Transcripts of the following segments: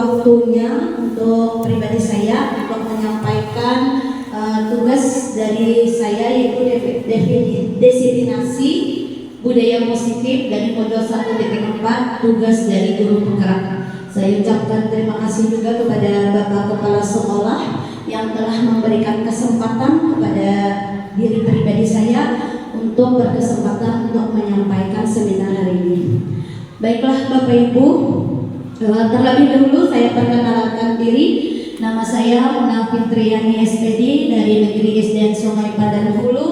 waktunya untuk pribadi saya untuk menyampaikan tugas dari saya, yaitu desiminasi budaya positif dari modul 1.4 tugas dari guru penggerak. Saya ucapkan terima kasih juga kepada Bapak Kepala Sekolah yang telah memberikan kesempatan kepada diri pribadi saya untuk berkesempatan untuk menyampaikan seminar hari ini. Baiklah Bapak Ibu, terlebih dahulu saya perkenalkan diri. Nama saya Muna Fitriani SPD dari Negeri SDN Sungai Padang Hulu,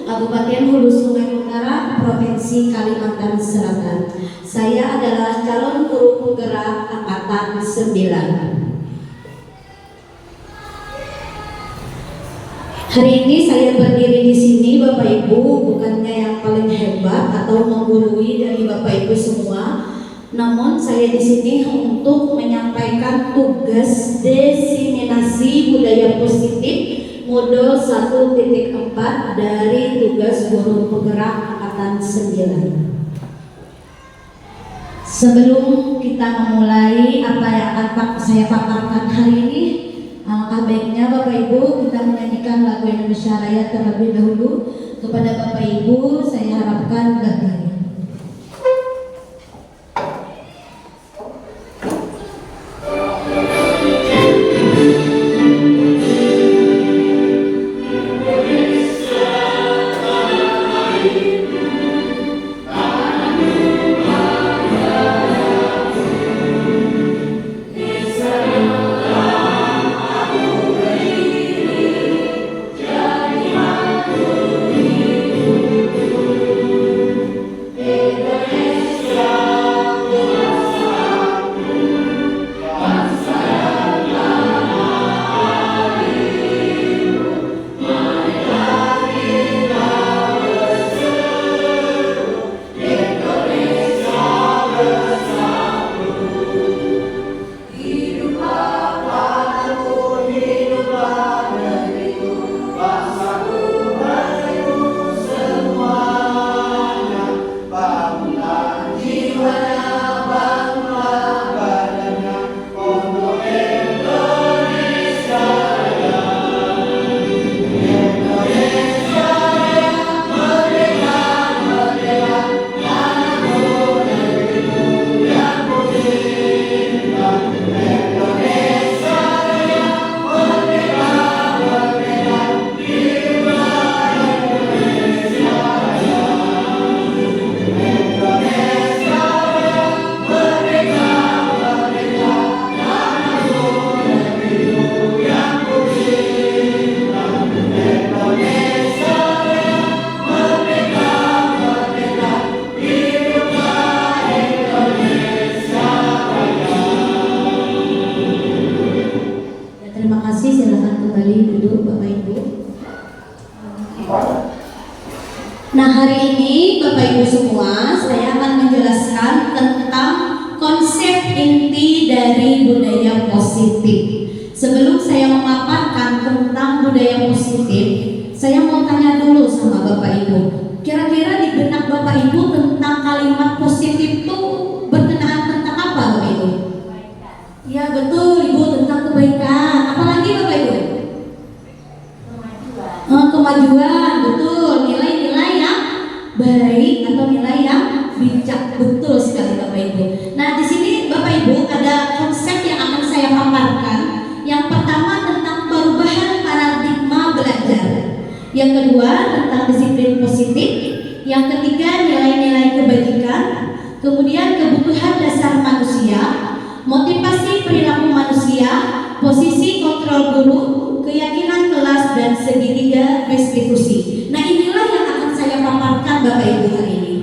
Kabupaten Hulu Sungai Utara, Provinsi Kalimantan Selatan. Saya adalah calon guru penggerak angkatan 9. Hari ini saya berdiri di sini Bapak Ibu bukannya yang paling hebat atau menggurui dari Bapak Ibu semua, namun saya di sini untuk menyampaikan tugas desiminasi budaya positif modul 1.4 dari tugas guru penggerak angkatan 9. Sebelum kita memulai apa yang akan saya paparkan hari ini, alangkah baiknya Bapak Ibu kita menyanyikan lagu Indonesia Raya terlebih dahulu. Kepada Bapak Ibu saya harapkan bergaya. Nah hari ini Bapak Ibu semua saya akan menjelaskan tentang konsep inti dari budaya positif. Sebelum saya memaparkan tentang budaya positif, saya mau tanya dulu sama Bapak Ibu. Kira-kira di benak Bapak Ibu tentang kalimat positif itu berkenaan tentang apa Bapak Ibu? Ya betul Ibu, tentang kebaikan. Apalagi Bapak Ibu? Kemajuan, betul. Nilai-nilai yang baik atau nilai yang bijak, betul sekali Bapak Ibu. Nah di sini Bapak Ibu ada konsep yang akan saya paparkan. Yang pertama tentang perubahan paradigma belajar. Yang kedua tentang disiplin positif. Yang ketiga nilai-nilai kebajikan. Kemudian kebutuhan dasar manusia, motivasi perilaku manusia, posisi kontrol guru, keyakinan kelas, dan segitiga restitusi. Nah inilah yang akan saya paparkan Bapak Ibu hari ini.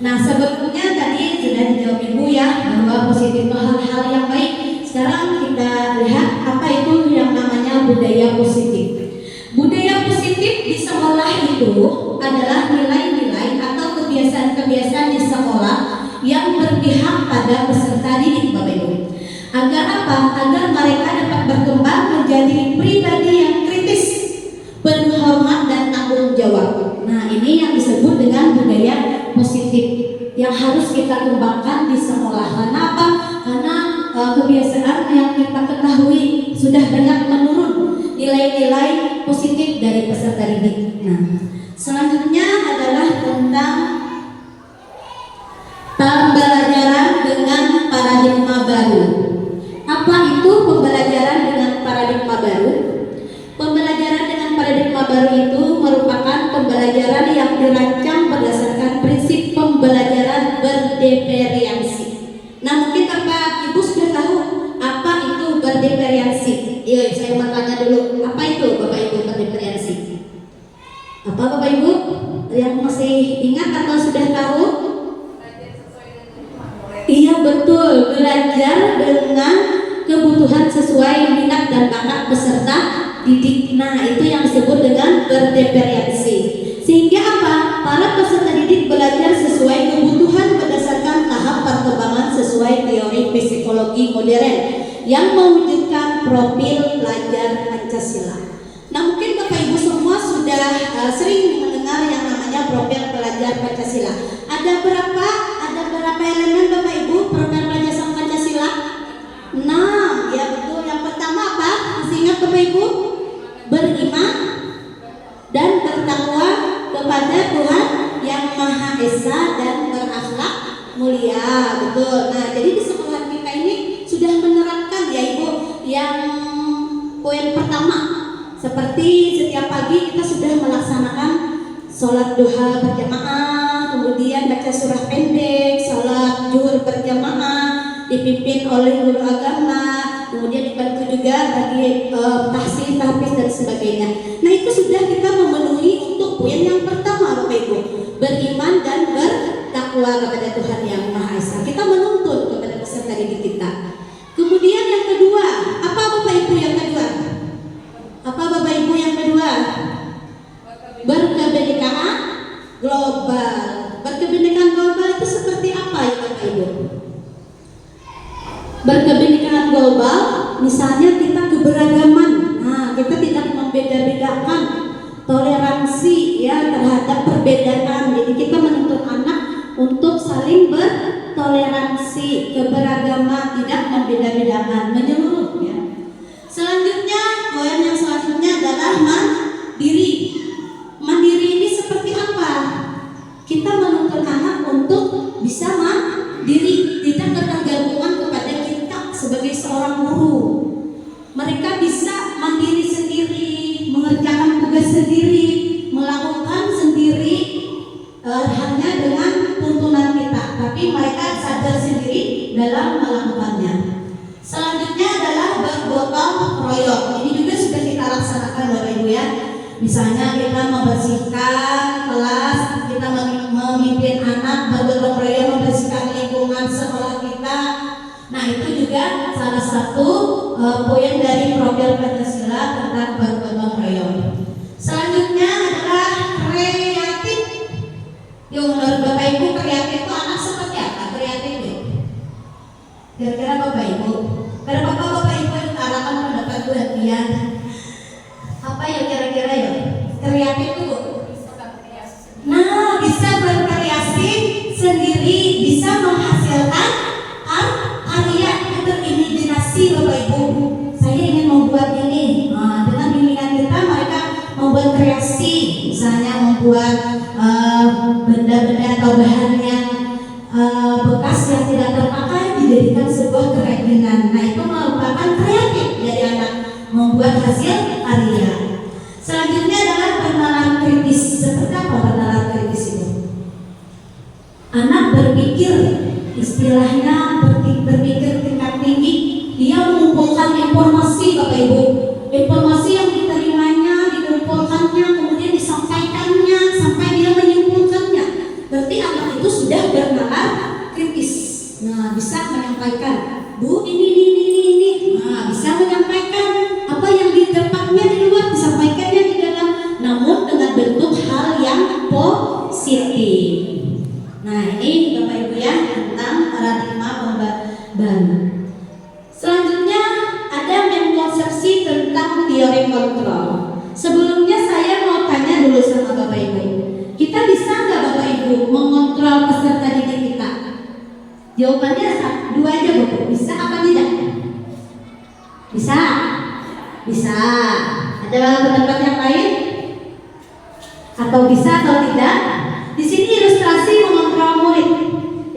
Nah sebelumnya tadi sudah dijawab Ibu ya bahwa positif itu hal-hal yang baik. Sekarang kita lihat apa itu yang namanya budaya positif. Budaya positif di sekolah itu adalah nilai-nilai atau kebiasaan-kebiasaan di sekolah yang berpihak pada peserta didik Bapak Ibu. Agar apa? Agar mereka dapat berkembang menjadi pribadi yang kritis, penuh hormat dan tanggung jawab. Nah ini yang disebut dengan budaya positif yang harus kita kembangkan di sekolah. Karena apa? Karena kebiasaan yang kita ketahui sudah banyak menurun nilai-nilai positif dari peserta didik. Nah, selanjutnya adalah tentang pembelajaran dengan paradigma baru. Apa itu pembelajaran dengan paradigma baru? Pembelajaran dengan paradigma baru itu merupakan pembelajaran yang dirancang berdasarkan prinsip pembelajaran berdifferensiasi. Nah, mungkin Bapak Ibu sudah tahu apa itu berdifferensiasi. Iya, saya mau tanya dulu, apa itu Bapak Ibu berdifferensiasi? Apa Bapak Ibu yang masih ingat atau sudah tahu? Iya betul, belajar dengan kebutuhan sesuai minat dan bakat peserta didik. Nah, itu yang disebut dengan berdifferensiasi. Sehingga apa? Para peserta didik belajar sesuai kebutuhan berdasarkan tahap perkembangan sesuai teori psikologi modern yang mewujudkan profil pelajar Pancasila. Nah, mungkin Bapak Ibu semua sudah sering mendengar yang namanya profil pelajar Pancasila. Ada berapa elemen Bapak Ibu profil pelajar Pancasila? 6, ya betul. Yang pertama apa? Masih ingat Bapak Ibu? Beriman dan bertakwa kepada Tuhan yang Maha Esa dan berakhlak mulia. Betul. Nah, jadi di sekolah kita ini sudah menerapkan ya Ibu yang poin pertama. Seperti setiap pagi kita sudah melaksanakan sholat duha berjamaah, kemudian baca surah pendek, sholat zuhur berjamaah, dipimpin oleh guru agama, kemudian dibantu juga bagi tahsin, tahfiz dan sebagainya. Nah, itu sudah kita memenuhi untuk poin yang pertama Bapak Ibu, beriman dan bertakwa kepada Tuhan yang Maha Esa. Kita menuntut kepada peserta didik kita. Kemudian yang kedua, apa Bapak Ibu yang kedua? Apa Bapak Ibu yang kedua? Berkebinekaan global. Berkebinekaan global itu seperti apa ya Bapak Ibu? Berkebinekaan global, misalnya kita keberagaman. Nah, kita tidak membeda-bedakan, toleransi ya terhadap perbedaan. Jadi kita menuntut anak untuk saling bertoleransi, keberagaman, tidak membeda-bedakan, menyeluruh ya. Selanjutnya, poin yang selanjutnya adalah mandiri. Mandiri ini seperti apa? Kita menuntut anak untuk bisa mandiri, tidak ketergantungan kepada kita sebagai seorang guru. Mereka bisa mandiri sendiri, mengerjakan tugas sendiri, melakukan sendiri, hanya dengan tuntunan kita. Tapi mereka sadar sendiri dalam melakukannya. Selanjutnya adalah bergotong royong. Ini juga sudah kita laksanakan Bapak Ibu ya. Misalnya kita membersihkan kelas, kita memimpin anak bergotong royong membersihkan lingkungan sekolah kita. Nah, itu juga salah satu poin dari profil Pancasila tentang bergotong royong. Selanjutnya adalah kreatif. Yuk, menurut Bapak Ibu kreatif itu anak seperti apa? Kreatif itu kira-kira Bapak Ibu, kenapa Bapak Ibu yang arahkan pendapat buatian apa ya kira-kira ya kreatif itu? Nah, bisa berkreasi sendiri, bisa menghasilkan karya, berimajinasi Bapak Ibu. Saya ingin membuat ini. Nah, dengan bimbingan kita mereka membuat kreasi, misalnya membuat benda-benda atau bahan yang bekas yang tidak terpakai dijadikan sebuah kerajinan. Nah, itu merupakan kreatif dari anak membuat hasil karya. Selanjutnya adalah pengenalan kritis. Seperti apa pengenalan kritis itu? Anak berpikir, istilahnya berpikir tingkat tinggi. Dia mengumpulkan informasi Bapak Ibu. Informasi yang diterimanya, dikumpulkannya, kemudian disampaikannya sampai dia menyimpulkannya. Berarti anak itu sudah bernalar kritis. Nah, bisa menyampaikan, Bu, ini. Nah, bisa menyampaikan apa yang di tempatnya di luar, disampaikannya di dalam, namun dengan bentuk hal yang positif. Nah, ini Bapak Ibu ya tentang paradigma baru. Selanjutnya ada mengkonsepsi tentang teori kontrol. Sebelumnya saya mau tanya dulu sama Bapak Ibu. Kita bisa nggak Bapak Ibu mengontrol peserta didik kita? Jawabannya dua aja Bu, bisa apa tidak? Bisa. Ada pendapat yang lain? Atau bisa atau tidak? Di sini ilustrasi mengontrol murid.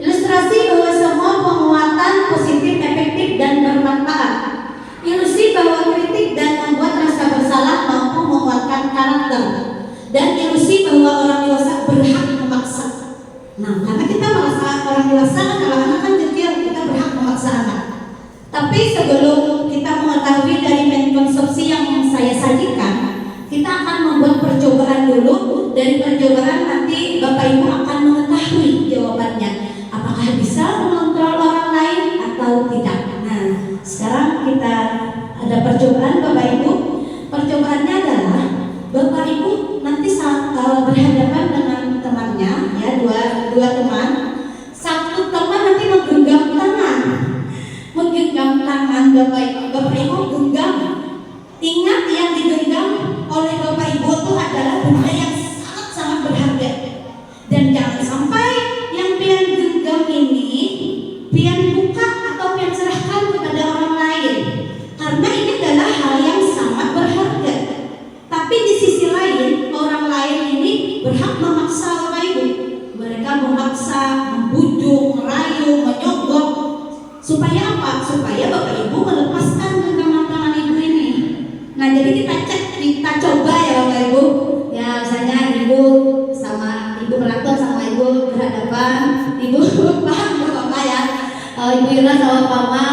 Ilustrasi bahwa semua penguatan positif, efektif dan bermanfaat. Ilusi bahwa kritik dan membuat rasa bersalah mampu menguatkan karakter. Dan ilusi bahwa orang dewasa berhak memaksa. Nah, karena kita merasa orang dewasa kan, kalau anak kan kecil, kita berhak memaksa anak. Tapi sebelum kita mengetahui dari main konsepsi yang saya sajikan, kita akan membuat percobaan dulu. Dari percobaan nanti Bapak Ibu akan mengetahui jawabannya. Apakah bisa mengontrol orang lain atau tidak? Nah, sekarang kita ada percobaan Bapak Ibu. Percobaannya adalah Bapak Ibu nanti saat berhadapan dengan temannya, ya dua teman. Satu teman nanti menggenggam tangan Bapak Ibu genggam. Ingat yang digenggam oleh Bapak Ibu itu adalah benda yang sangat berharga. Dan jangan sampai yang pian genggam ini pian buka atau pian serahkan kepada orang lain, karena ini adalah hal yang sangat berharga. Tapi di sisi lain, orang lain ini berhak memaksa Bapak Ibu. Mereka memaksa, membujuk, merayu, menyogok. Supaya apa? Supaya Bapak Ibu melepaskan genggaman tangan Ibu ini. Nah, jadi kita coba ya Bapak Ibu. Ya, misalnya Ibu sama Ibu Pelaton sama Ibu berhadapan. Ibu paham Bapak ya? Ibu Yuna sama Mama,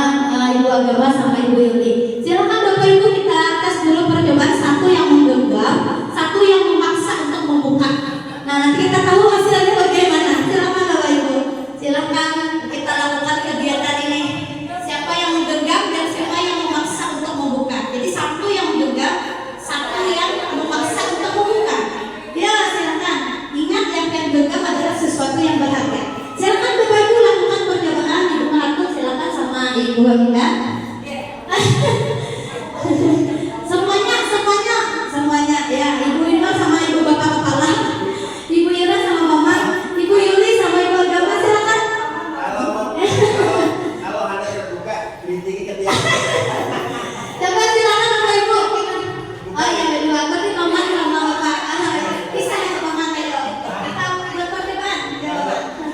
Ibu Agama sama Ibu Yuli. Silakan Bapak Ibu kita tes dulu percobaan, satu yang menggenggam, satu yang memaksa untuk membuka. Nah, nanti kita tahu hasilnya bagaimana. Silakan Bapak Ibu. Silakan kita lakukan kegiatan ini. Siapa yang menggenggam dan siapa yang memaksa untuk membuka. Jadi satu yang menggenggam, satu yang memaksa untuk membuka. Ya, silakan. Ingat yang genggam adalah sesuatu yang berharga. Silakan Bapak Ibu lakukan percobaan. Ibu Melatu silakan sama Ibu Hamida. semuanya ya. Ibu Ina sama Ibu Bapak Kepala, Ibu Ira sama Mama, Ibu Yuli sama Ibu Agama, silakan. Kalau ada terbuka, tinggi ke dia. Coba silakan Bapak Ibu. Oh iya, Ibu aku nih Mama sama Bapak. Bisa ya Mama ayo. Kita buat percobaan.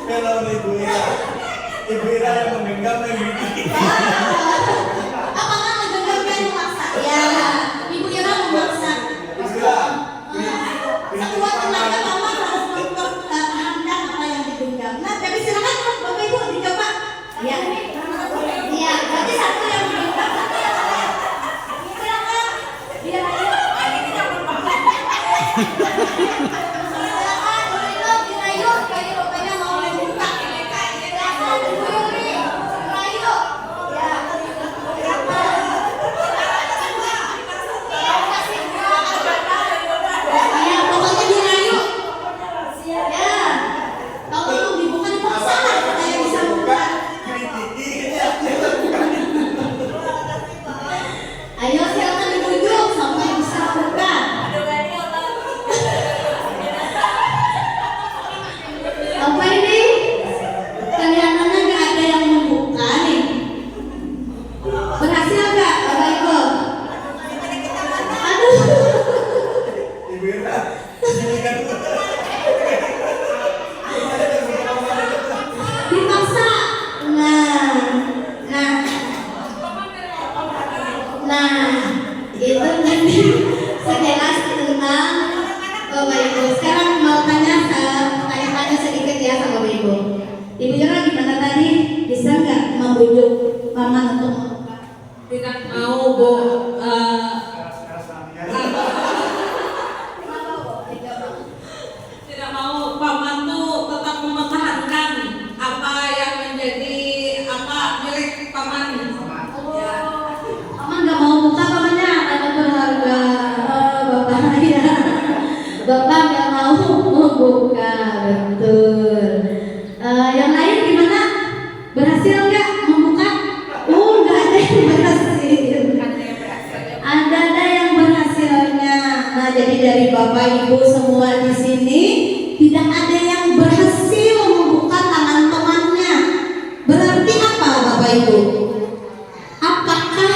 Kalau Ibu Ira yang menggenggam yang begini. Apakah menggenggam yang memaksa? Ya, Ibu Ira memaksa. Sekuat tenaga Mama harus mempertahankan apa yang digenggam. Nah, tapi silakan Bapak Ibu dicoba. Ya. Iya, berarti satu yang menggenggam, satu yang lain. Silakan. Biar ayo. Silakan, Ibu dirayu, kayu rupanya mau membuka. Silakan, Ibu Yuli, rayu. Ya. Ya, pokoknya dirayu. Ya. Kalau belum dibuka dipaksa lah supaya bisa buka. Ayo silakan dibujuk sampai bisa buka. Apa ini? Kelihatannya nggak ada yang membuka nih. Berhasil nggak, Bapak Ibu? Aduh. Ibu Ira, ini kan Dipaksa. Nah, itu nanti sekilas tentang Bapak Ibu. Sekarang mau tanya sedikit ya sama Bapak Ibu. Ibu Ira gimana tadi? Bisa nggak membujuk Mama untuk membuka? Tidak mau, Bu. Tidak mau. Paman tuh tetap mempertahankan apa yang menjadi milik paman. Ya. Paman nggak mau buka pamannya karena berharga. Bapak ya. Bapak nggak mau membuka, betul. Yang lain gimana? Berhasil nggak membuka? Oh, nggak ada yang berhasil. Ada yang berhasilnya. Nah, jadi dari Bapak Ibu semua di sini tidak ada yang berhasil membuka tangan temannya. Berarti apa Bapak Ibu? Apakah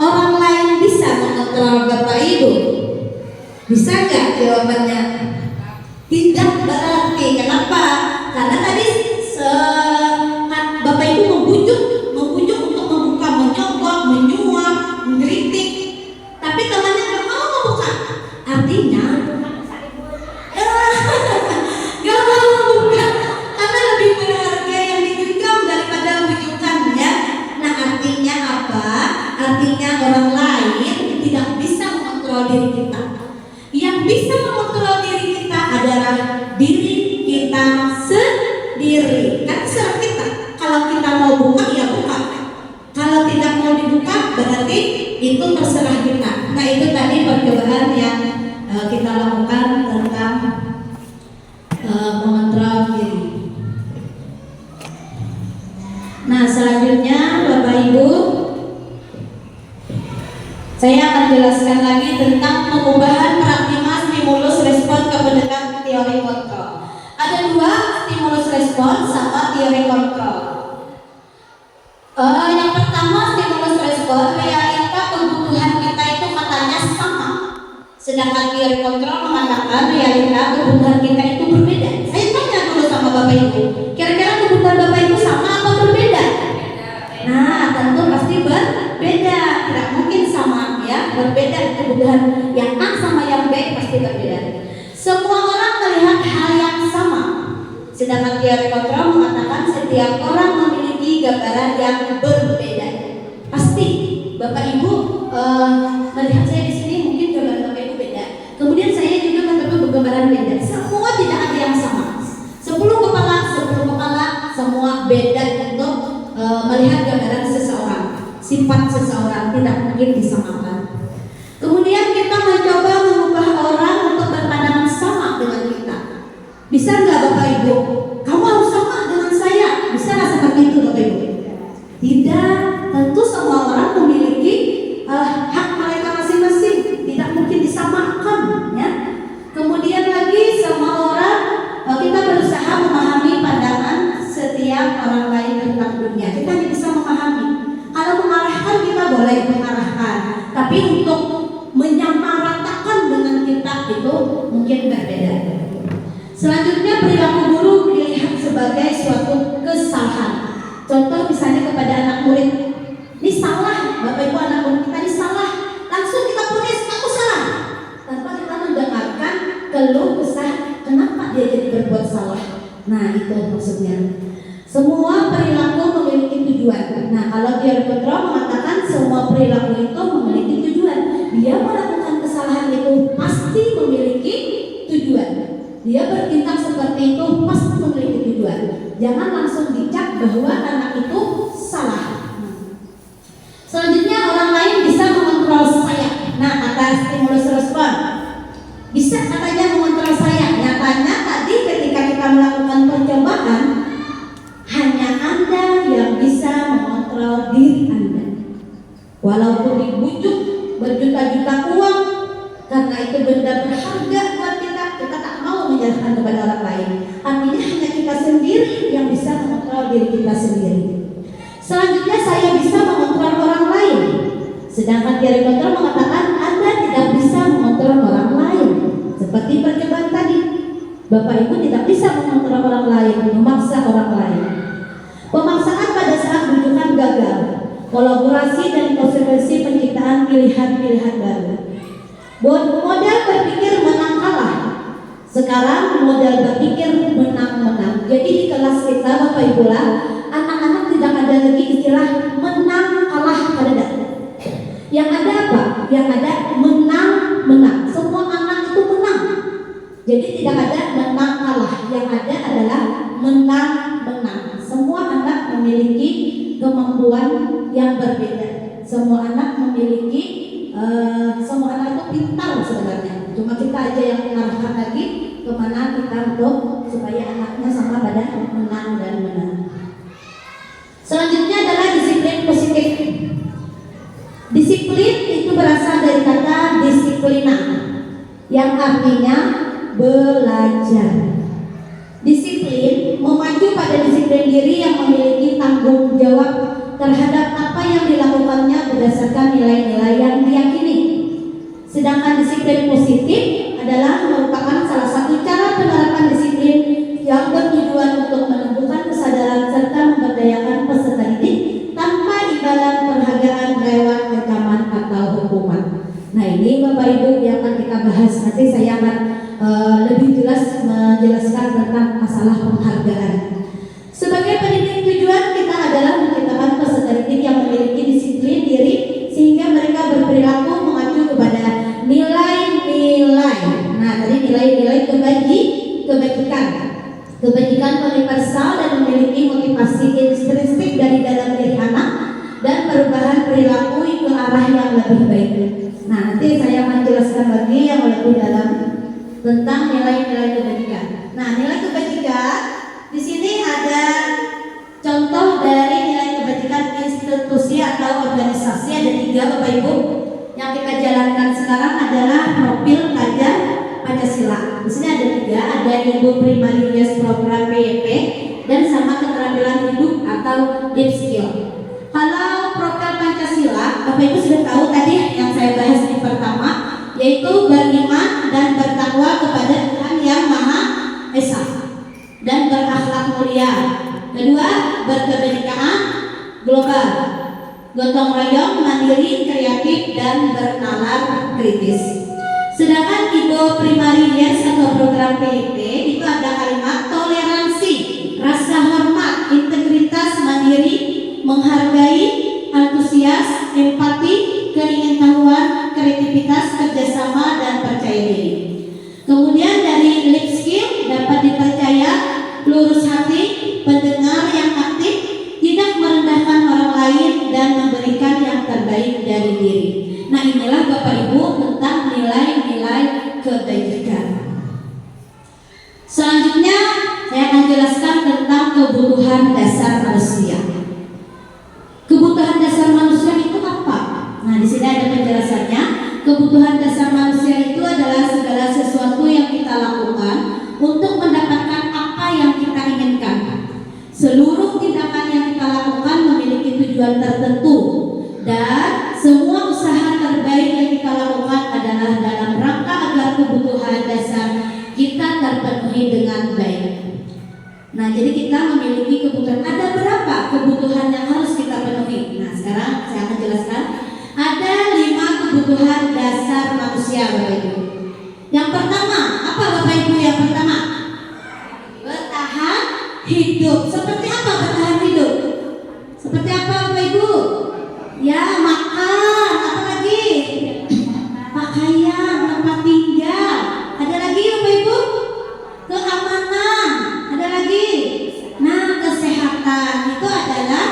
orang lain bisa Bisa nggak jawabannya? Tidak berarti. Kenapa? Karena tadi Bapak Ibu membujuk untuk membuka, menyogok, menyuap, mengkritik. Tapi temannya nggak mau membuka. Artinya nggak mau membuka karena lebih berharga yang digenggam daripada bujukannya. Nah, artinya apa? Artinya orang lain tidak bisa mengontrol diri kita. Yang bisa mengontrol diri kita adalah diri kita sendiri. Kan serah kita. Kalau kita mau buka, ya buka. Kalau tidak mau dibuka, berarti itu terserah kita. Nah, itu tadi percobaan yang kita lakukan tentang mengontrol diri. Nah, selanjutnya Bapak Ibu, saya akan jelaskan lagi tentang pengubahan pragma stimulus respon kepada teori kontrol. Ada dua, stimulus respon sama teori kontrol. Yang pertama, stimulus respon, realita kebutuhan kita itu katanya sama. Sedangkan teori kontrol mengatakan realita kebutuhan kita itu berbeda. Saya tanya dulu sama Bapak Ibu, kira-kira kebutuhan Bapak Ibu sama atau berbeda? Nah, tentu pasti berbeda. Tidak mungkin sama, ya. Berbeda kebutuhan yang A sama yang B pasti berbeda. Semua orang melihat hal yang sama. Sedangkan teori kontrol mengatakan setiap orang memiliki gambaran yang berbeda. Pasti Bapak Ibu melihat saya di sini mungkin gambaran Bapak Ibu beda. Kemudian saya juga ketemu gambaran beda. Semua tidak ada yang sama. 10 kepala, semua beda untuk melihat gambaran seseorang. Sifat seseorang tidak mungkin disamakan. Kemudian kita mencoba mengubah orang untuk berpandangan sama dengan kita. Bisa nggak Bapak Ibu? Kamu harus sama dengan saya. Bisa nggak seperti itu Bapak Ibu? Tidak. Tentu semua orang memiliki hak mereka masing-masing. Tidak mungkin disamakan, ya. Kemudian lagi semua orang kita berusaha memahami pandangan setiap orang lain tentang dunia. Kita hanya bisa memahami. Kalau mengarahkan kita boleh mengarahkan, tapi untuk menyamaratakan dengan kita itu mungkin berbeda. Selanjutnya, perilaku guru dilihat sebagai suatu kesalahan. Contoh misalnya kepada anak murid, ini salah, Bapak Ibu anak murid kita ini salah, langsung kita ponis, aku salah, tanpa kita mendengarkan keluh kesah kenapa dia jadi berbuat salah. Nah, itu maksudnya. Semua perilaku memiliki tujuan. Nah, kalau teori kontrol mengatakan semua perilaku itu memiliki tujuan. Dia melakukan kesalahan itu pasti memiliki tujuan. Dia bertindak seperti itu pasti memiliki tujuan. Jangan langsung dicap bahwa anak itu salah. Selanjutnya, orang lain bisa mengontrol saya. Nah, atas stimulus respon bisa katanya mengontrol saya. Nyatanya tadi ketika kita melakukan percobaan, hanya Anda yang bisa mengontrol diri Anda. Walaupun dibujuk berjuta-juta uang, karena itu benda berharga buat kita tak mau menyerahkan kepada orang lain. Artinya hanya kita sendiri yang bisa mengontrol diri kita sendiri. Selanjutnya, saya bisa mengontrol orang lain. Sedangkan teori kontrol mengatakan Anda tidak bisa mengontrol orang lain. Seperti percobaan tadi, Bapak Ibu tidak bisa mengontrol orang lain, memaksa orang lain. Pemaksaan pada saat bujukan gagal, kolaborasi dan konsekuensi penciptaan pilihan-pilihan baru. Modal berpikir menang kalah. Sekarang modal berpikir menang-menang. Jadi di kelas kita Bapak Ibu lah, anak-anak tidak ada lagi istilah menang kalah pada dasarnya. Yang ada apa? Yang ada menang-menang. Semua anak itu menang. Jadi tidak ada menang kalah. Yang ada adalah menang-menang. Semua anak memiliki kemampuan yang berbeda. Semua anak memiliki semua anak itu pintar sebenarnya. Cuma kita aja yang mengarahkan lagi kemana kita untuk supaya anaknya sama pada menang dan menang. Selanjutnya adalah disiplin positif. Disiplin itu berasal dari kata disiplina, yang artinya belajar. Disiplin memacu pada disiplin diri yang memiliki tanggung jawab terhadap apa yang dilakukannya berdasarkan nilai-nilai yang diyakini. Sedangkan disiplin positif adalah merupakan salah satu cara penerapan disiplin yang bertujuan untuk menumbuhkan kesadaran serta memberdayakan peserta didik tanpa imbalan penghargaan lewat ancaman atau hukuman. Nah, ini Bapak Ibu yang akan kita bahas. Nanti saya akan lebih jelas menjelaskan tentang masalah penghargaan. Sebagai pendidik, tujuan kita adalah menciptakan peserta didik yang memiliki disiplin diri sehingga mereka berperilaku mengacu kepada nilai-nilai. Nah, tadi nilai-nilai kebajikan universal dan memiliki motivasi intrinsik dari dalam diri anak dan perubahan perilaku ke arah yang lebih baik. Nah, nanti saya akan jelaskan lagi yang lebih dalam tentang nilai-nilai kebajikan. Nah, nilai kebajikan di sini ada contoh dari nilai kebajikan institusi atau organisasi. Ada 3 Bapak Ibu. Yang kita jalankan sekarang adalah profil pelajar Pancasila. Di sini ada 3, ada Ibu Primary Yes Program PYP dan sama keterampilan hidup atau life skill. Kalau profil Pancasila, Bapak Ibu sudah tahu tadi yang saya bahas di pertama, yaitu beriman dan bertakwa kepada Tuhan Yang Maha Esa dan berakhlak mulia. Kedua, berkebinekaan global, gotong royong, mandiri, kreatif, dan bernalar kritis. Sedangkan Ibu Primary Yes atau program PIP itu ada kalimat toleransi, rasa hormat, integritas, mandiri, menghargai, antusias, empati, keingintahuan, kreativitas, kerjasama, dan percaya diri. Kemudian dari life skill dapat dipercaya, lurus hati, pendengar yang aktif, tidak merendahkan orang lain, dan memberikan yang terbaik dari diri. Nah, inilah Bapak Ibu tentang nilai-nilai kebajikan. Selanjutnya saya akan jelaskan tentang kebutuhan dasar manusia. Kebutuhan dasar manusia itu apa? Nah, di sini ada penjelasannya. Kebutuhan dasar manusia itu adalah segala sesuatu yang kita lakukan untuk mendapatkan apa yang kita inginkan. Seluruh tindakan yang kita lakukan memiliki tujuan tertentu, dan semua usaha terbaik yang kita lakukan adalah dalam rangka agar kebutuhan dasar kita terpenuhi dengan baik. Nah, jadi kita memiliki kebutuhan. Ada berapa kebutuhan yang harus kita penuhi? Nah, sekarang saya akan jelaskan. Ada 5 kebutuhan dasar manusia, Bapak Ibu. Yang pertama, apa Bapak Ibu yang pertama? Bertahan hidup. Seperti apa bertahan hidup? Seperti apa Bapak Ibu? Ya, makan, apa lagi? Pakaian, tempat tinggal. Ada lagi Bapak Ibu? Keamanan. Ada lagi? Nah, kesehatan. Itu adalah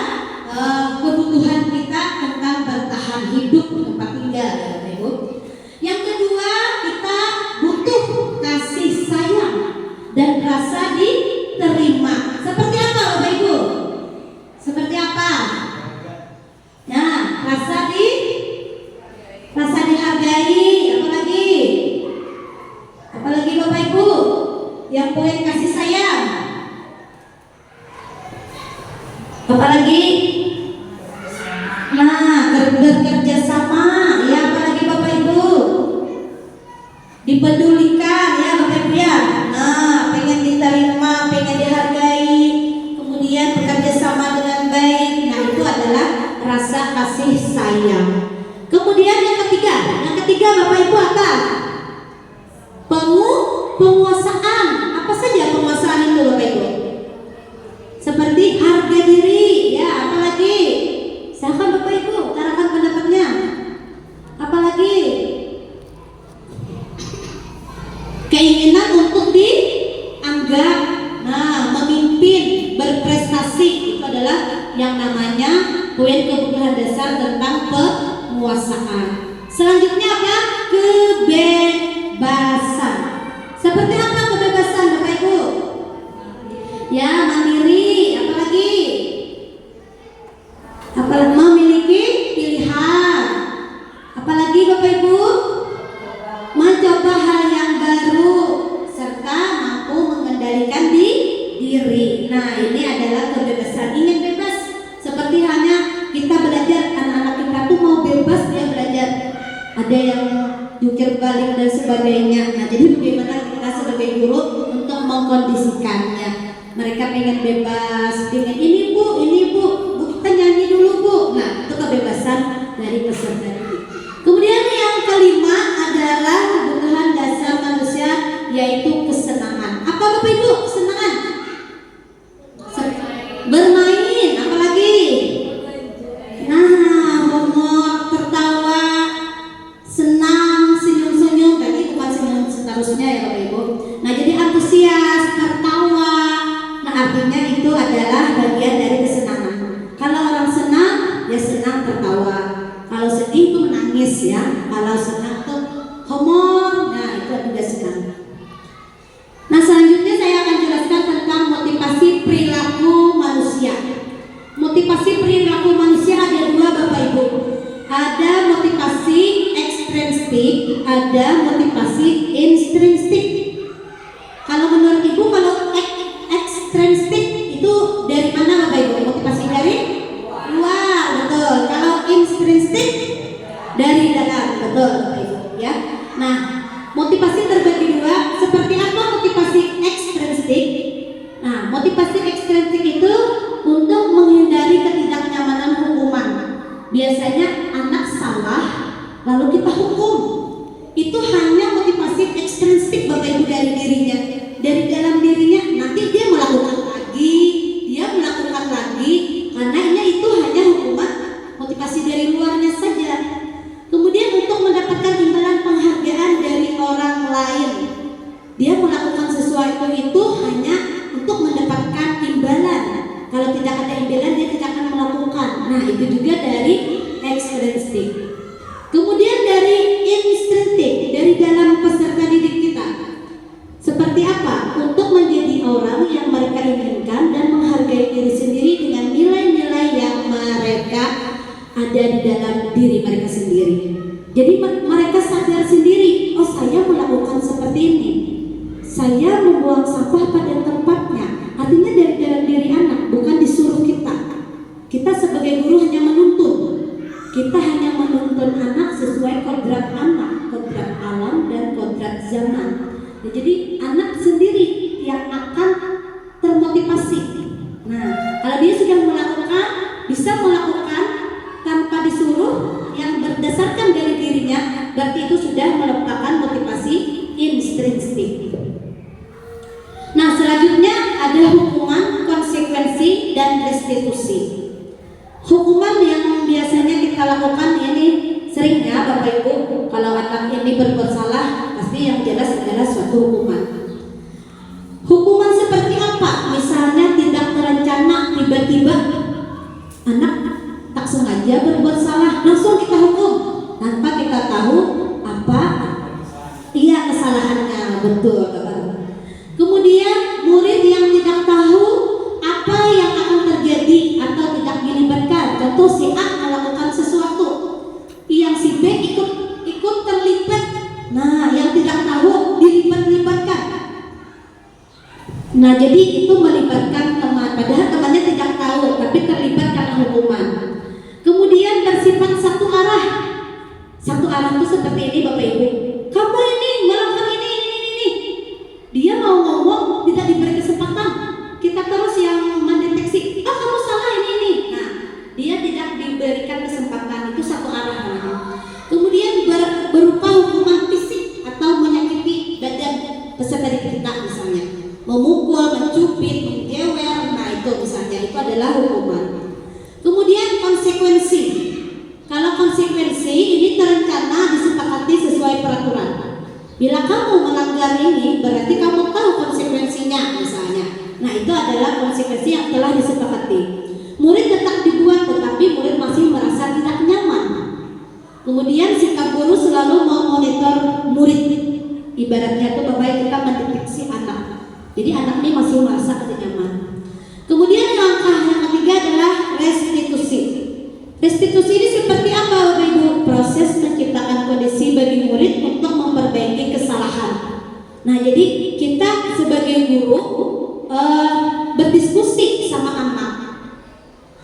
kebutuhan kita tentang bertahan hidup, tempat tinggal, Bapak Ibu. Yang kedua, kita butuh kasih sayang dan rasa diterima. Seperti apa Bapak Ibu? Seperti apa? Nah, rasa dihargai. Apalagi? Apalagi Bapak Ibu? Yang poin kasih sayang. Apalagi? Nah, bekerja sama. Ya, apalagi Bapak Ibu? Dipedulikan, ya Bapak Ibu ya. Nah, pengen diterima, pengen dihargai, kemudian bekerja sama dengan baik. Nah, itu adalah rasa kasih sayang. Kemudian yang ketiga Bapak Ibu apa? Penguasaan. Apa saja penguasaan itu Bapak Ibu? Seperti harga diri, ya. Apalagi? Silakan Bapak Ibu, utarakan pendapatnya. Apalagi? Keinginan untuk dianggap, nah, memimpin, berprestasi. Itu adalah yang namanya poin kebutuhan dasar tentang penguasaan. Selanjutnya apa? Kebebasan. Seperti apa kebebasan Bapak Ibu? Ya, mandiri. Apalagi? Apalagi memiliki pilihan. Apalagi Bapak Ibu? Mencoba hal yang baru serta mampu mengendalikan diri. Nah, ini adalah kebebasan. Ingin bebas, seperti hanya kita belajar, anak-anak kita tuh mau bebas dia belajar. Ada yang jungkir balik dan sebagainya. Nah, jadi bagaimana kita sebagai guru untuk mengkondisikannya? Mereka pengen bebas, pengen ini bu, kita nyanyi dulu bu. Nah, itu kebebasan dari peserta didik. Kemudian yang kelima adalah kebutuhan dasar manusia, yaitu kesenangan. Apa Bapak Ibu kesenangan? Bermain, apalagi? Nah, homework, tertawa, senang, senyum-senyum, dan itu bukan senyum seterusnya ya Bapak Ibu. Nah, jadi antusias, tertawa. Nah, artinya itu adalah bagian dari kesenangan. Kalau orang senang, ya senang tertawa. Kalau sedih itu menangis ya. Kalau senang tuh homework, nah itu juga senang. Nah, selanjutnya saya akan jelaskan tentang motivasi perilaku manusia. Motivasi perilaku manusia ada dua Bapak Ibu. Ada motivasi ekstrinsik, ada motivasi intrinsik. Kalau menurut Ibu, kalau ekstrinsik itu dari mana Bapak Ibu? Motivasi dari luar, betul. Kalau intrinsik dari dalam, betul Bapak Ibu ya. Nah, motivasi terbagi dua. Seperti apa motivasi ekstrinsik? Nah, motivasi ekstrinsik itu untuk menghindari ketidaknyamanan hukuman. Biasanya anak salah lalu kita hukum. Itu hanya motivasi ekstrinsik Bapak Ibu dari dirinya. Dari dalam dirinya nanti dia melakukan lagi karena itu hanya hukuman motivasi dari luarnya saja. Kemudian untuk mendapatkan imbalan penghargaan dari orang lain, dia melakukan sesuatu itu hanya untuk mendapatkan imbalan. Kalau tidak ada imbalan dia tidak akan melakukan. Nah, itu juga dari ekstrinsik. Kemudian dari intrinsik, dari dalam peserta didik kita. Seperti apa? Untuk menjadi orang yang mereka inginkan dan menghargai diri sendiri dengan nilai-nilai yang mereka ada di dalam diri mereka sendiri. Jadi mereka sadar sendiri, oh saya melakukan seperti ini, saya membuang sampah pada tempatnya. Artinya dari dalam diri anak, bukan disuruh kita. Kita sebagai guru hanya menuntun. Kita hanya menuntun anak sesuai kodrat anak, kodrat alam dan kodrat zaman. Ya, jadi anak sendiri yang akan termotivasi. Nah, kalau dia sudah melakukan, bisa melakukan tanpa disuruh, yang berdasarkan dari dirinya, berarti itu sudah merupakan motivasi intrinsik. Nah, selanjutnya ada hukuman, konsekuensi, dan restitusi. Hukuman yang biasanya kita lakukan ini sering ya Bapak Ibu, kalau anak ini berbuat salah, pasti yang jelas adalah suatu hukuman. Hukuman seperti apa? Misalnya tidak terencana, tiba-tiba anak tak sengaja berbuat salah, langsung kita hukum tanpa kita tahu apa kesalahannya, betul. Kemudian murid yang tidak tahu apa yang akan terjadi atau tidak dilibatkan. Contoh si A melakukan sesuatu, yang si B ikut terlibat. Nah, yang tidak tahu dilibatkan. Nah, jadi itu melibatkan teman, padahal temannya tidak tahu, tapi terlibat karena hukuman. Kemudian bersifat satu arah. Satu arah itu seperti ini Bapak Ibu. Kamu ini melakukan ini. Dia mau ngomong tidak diberi kesempatan. Kita terus yang mendeteksi. Oh, kamu salah ini. Nah, dia tidak diberikan kesempatan. Itu satu arah. Kemudian berupa hukuman fisik atau menyakiti badan peserta didik kita misalnya. Memukul, mencubit, menjewer. Nah, itu misalnya itu adalah hukuman. Kemudian konsekuensi. Kalau konsekuensi ini terencana disepakati sesuai peraturan. Bila kamu melanggar ini, berarti kamu tahu konsekuensinya misalnya. Nah, itu adalah konsekuensi yang telah disepakati. Murid tetap dibuat, tetapi murid masih merasa tidak nyaman. Kemudian sikap guru selalu memonitor murid. Ibaratnya itu Bapak kita mendeteksi anak. Jadi anak ini masih merasa tidak nyaman. Kemudian langkah yang ketiga adalah restitusi. Restitusi ini seperti apa Bapak Ibu? Proses menciptakan kondisi bagi murid untuk memperbaiki kesalahan. Nah, jadi kita sebagai guru berdiskusi sama anak,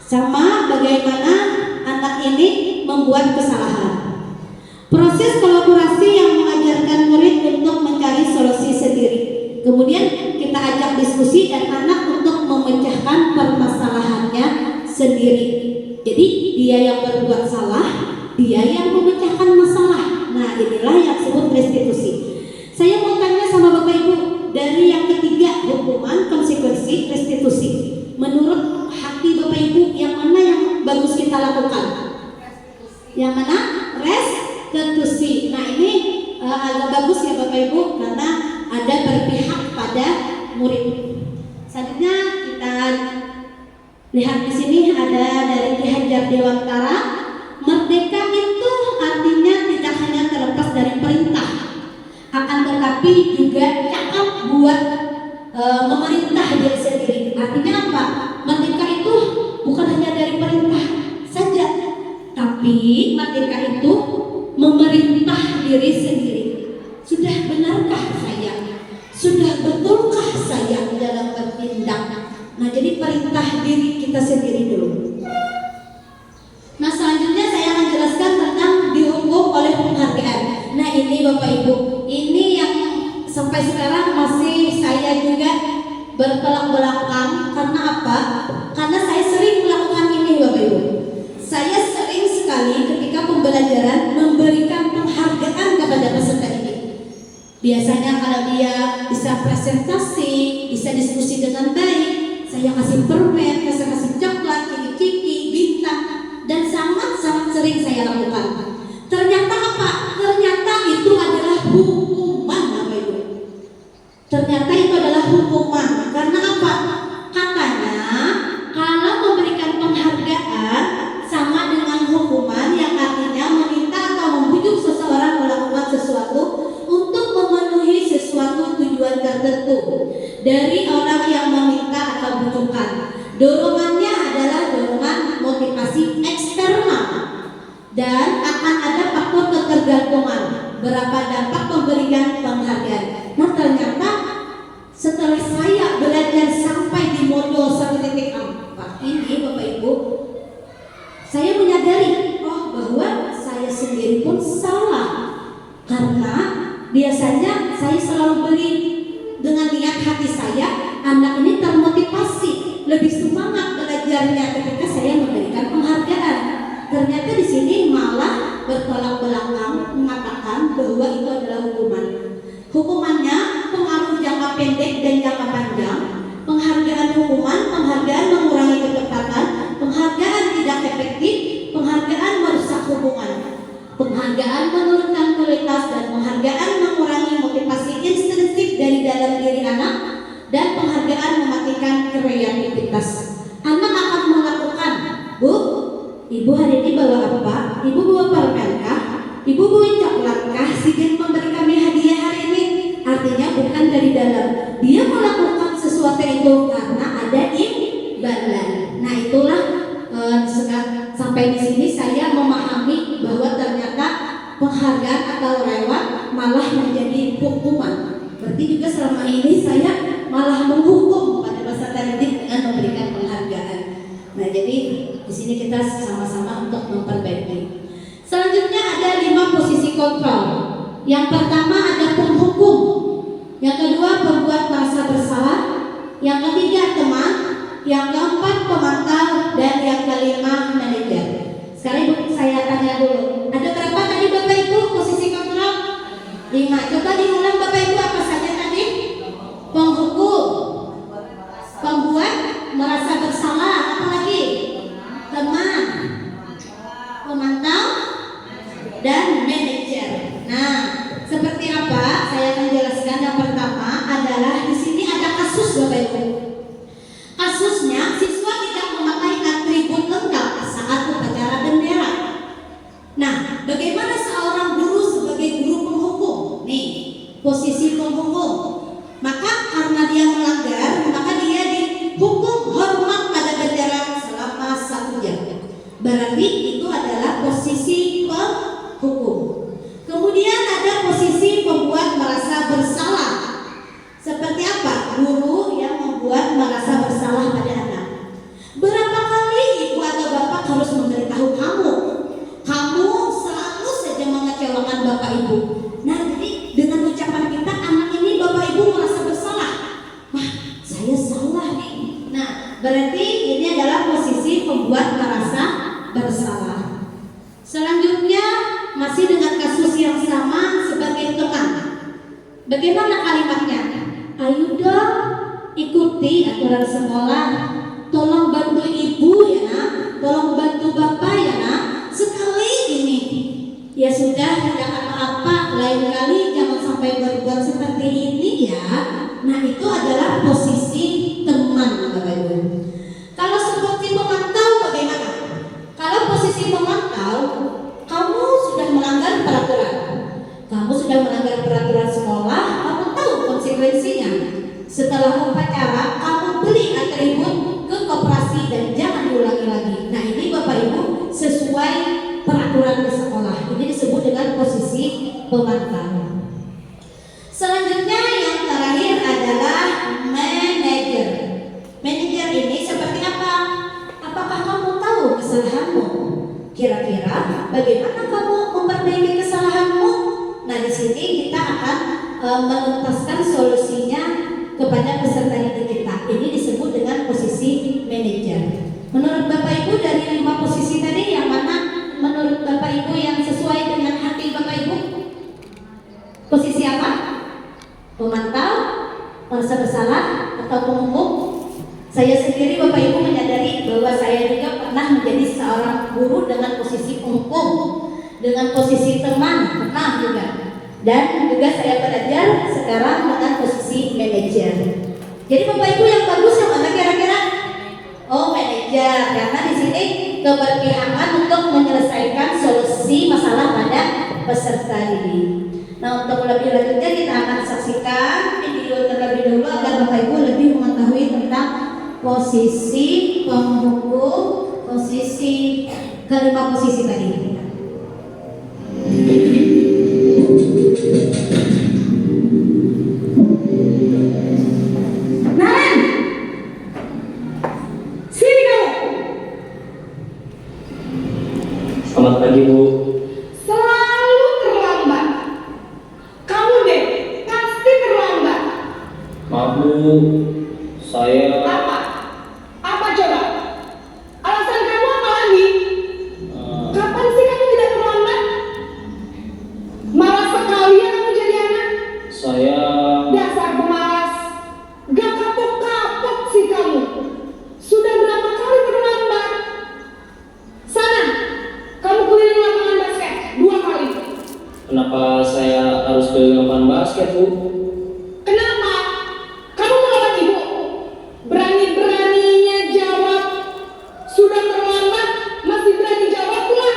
sama bagaimana anak ini membuat kesalahan. Proses kolaborasi yang disebut restitusi. Saya mau tanya sama Bapak Ibu, dari yang ketiga, hukuman, konsekuensi, restitusi, menurut hati Bapak Ibu yang mana yang bagus kita lakukan? Yang mana? Restitusi. Nah ini agak bagus ya Bapak Ibu, karena ada berpihak pada murid. Selanjutnya kita lihat di sini ada dari Ki Hajar Dewantara. Merdeka itu artinya tidak hanya terlepas dari perintah, akan tetapi juga cakap buat memerintah diri sendiri. Artinya apa? Merdeka itu bukan hanya dari perintah saja, tapi merdeka itu memerintah diri sendiri. Sudah benarkah saya? Sudah betulkah saya dalam bertindak? Nah, jadi perintah diri kita sendiri dulu. Nah, selanjutnya saya akan jelaskan tentang dihukum oleh penghargaan. Nah, ini Bapak Ibu, ini yang sampai sekarang masih saya juga bertolak belakang. Karena apa? Karena saya sering melakukan ini Bapak Ibu. Saya sering sekali ketika pembelajaran memberikan penghargaan kepada peserta ini. Biasanya kalau dia bisa presentasi, bisa diskusi dengan baik, saya kasih permen, saya kasih coklat, ciki-ciki, bintang, dan sangat-sangat sering saya lakukan. Ternyata apa? Ternyata itu adalah hukuman Bapak Ibu. Ternyata itu adalah hukuman. Karena apa? Katanya kalau memberikan penghargaan sama dengan hukuman, yang artinya meminta atau membujuk seseorang melakukan sesuatu untuk memenuhi sesuatu tujuan tertentu dari orang yang meminta atau bujukan. Dorongannya adalah dorongan motivasi eksternal dan akan ada faktor ketergantungan. Berapa dampak pemberian penghargaan? Nah, ternyata setelah saya belajar sampai di modul 1.4 ini Bapak Ibu, saya menyadari bahwa saya sendiri pun salah. Karena biasanya saya selalu beri dengan niat hati saya, anak ini termotivasi, lebih semangat belajarnya ketika saya memberikan penghargaan. Ternyata di sini malah bertolak belakang mengatakan bahwa itu adalah hukuman. Hukumannya pengaruh jangka pendek dan jangka panjang. Penghargaan hukuman, penghargaan mengurangi kecepatan, penghargaan tidak efektif, penghargaan merusak hubungan, penghargaan menurunkan kualitas, dan penghargaan mengurangi motivasi intrinsik dari dalam diri anak, dan penghargaan mematikan kreativitas. Anak akan melakukan, Bu, Ibu hari ini bawa apa? Ibu bawa permenkah? Ibu bawa coklatkah? Si Gen memberi kami hadiah hari ini. Artinya bukan dari dalam. Dia melakukan sesuatu itu karena ada imbalan. Nah, itulah sampai di sini saya memahami bahwa ternyata penghargaan atau reward malah menjadi hukuman. Berarti juga selama ini saya malah menghukum pada peserta didik dengan memberikan penghargaan. Nah, jadi di sini kita sama-sama untuk memperbaiki. Selanjutnya ada 5 posisi kontrol. Yang pertama ada penghukum, yang kedua pembuat merasa bersalah, yang ketiga teman, yang keempat pemantau, dan yang kelima manajer. Sekarang Ibu saya tanya dulu, ada berapa tadi Bapak Ibu posisi kontrol? 5. Coba diulang Bapak Ibu, apa saja tadi? Penghukum, pembuat merasa bersalah, apa lagi? Teman, pemantau, dan manajer. Nah, seperti apa? Saya akan jelaskan. Yang pertama adalah di sini ada kasus Bapak Ibu. Kasusnya siswa tidak memakai atribut lengkap saat upacara bendera. Nah, bagaimana seorang guru sebagai guru penghukum? Nih, posisi penghukum. Maka karena dia melanggar, maka dia dihukum hormat pada bendera selama 1 jam. Berarti itu adalah posisi penghukum. Kemudian ada posisi pembuat merasa bersalah. Seperti apa? Guru yang membuat merasa bersalah pada anak. Berapa kali ibu atau bapak harus memberitahu kamu? Kamu selalu saja mengecewakan bapak ibu. Nah, jadi dengan ucapan kita Bagaimana kalimatnya? Ayo dong, ikuti aturan sekolah. Tolong bantu ibu ya nak, tolong bantu bapak ya nak. Sekali ini, ya sudah tidak apa-apa. Lain kali jangan sampai berbuat seperti ini ya. Nah itu adalah posisi teman Bapak Ibu. Kalau seperti memantau bagaimana? Kalau posisi memantau, kamu sudah melanggar peraturan. Kamu sudah melanggar peraturan sekolah, kamu tahu konsekuensinya. Setelah upacara, kamu beli atribut ke koperasi dan jangan diulangi lagi. Nah ini Bapak Ibu sesuai peraturan di sekolah. Ini disebut dengan posisi pemantau. Selanjutnya yang terakhir adalah manajer. Manajer ini seperti apa? Apakah kamu tahu kesalahanmu? Kira-kira bagaimana kamu memperbaiki kesalahanmu? Nah di sini kita akan menuntaskan solusinya kepada peserta didik kita. Ini disebut dengan posisi manajer. Menurut Bapak Ibu dari 5 posisi tadi yang mana menurut Bapak Ibu yang sesuai dengan hati Bapak Ibu? Posisi apa? Memantau, merasa bersalah, atau penghukum? Saya sendiri Bapak Ibu menyadari bahwa saya juga pernah menjadi seorang guru dengan posisi penghukum, dengan posisi teman, pernah juga. Dan juga saya belajar sekarang dengan posisi manajer. Jadi Bapak Ibu yang bagus yang mana kira-kira? Oh manajer, karena di sini keberpihakan untuk menyelesaikan solusi masalah pada peserta didik. Nah untuk lebih lanjutnya kita akan saksikan video terlebih dahulu agar Bapak Ibu lebih mengetahui tentang posisi penghukum, posisi kelima posisi tadi. Naren, sini kamu. Selamat pagi Bu. Selalu terlambat. Kamu deh pasti terlambat. Maaf Bu, saya Apa? Apa coba? Alasan kamu apa lagi? Kapan sih kamu tidak terlambat? Malas sekali ya kamu jadi anak. saya Dasar pemalas. Gak kapok-kapok sih kamu. Sudah berapa kali terlambat? Sana, kamu keliling lapangan basket 2 kali. kenapa saya harus keliling lapangan basket Bu? Kenapa? Kamu melawan ibu? Berani-beraninya jawab. Sudah terlambat, masih berani jawab pula.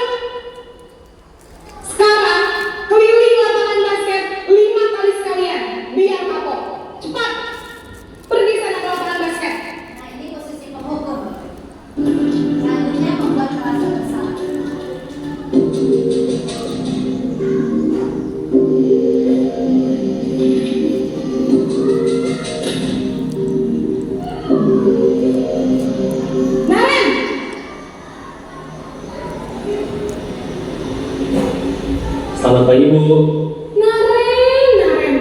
Sekarang, keliling lapangan basket 5 kali sekalian. Biar kapok. Cepat. Pergi sana ke lapangan basket. Nah ini posisi penghukum. Selanjutnya membuat merasa bersalah. Naren, Selamat pagi Bu. Naren.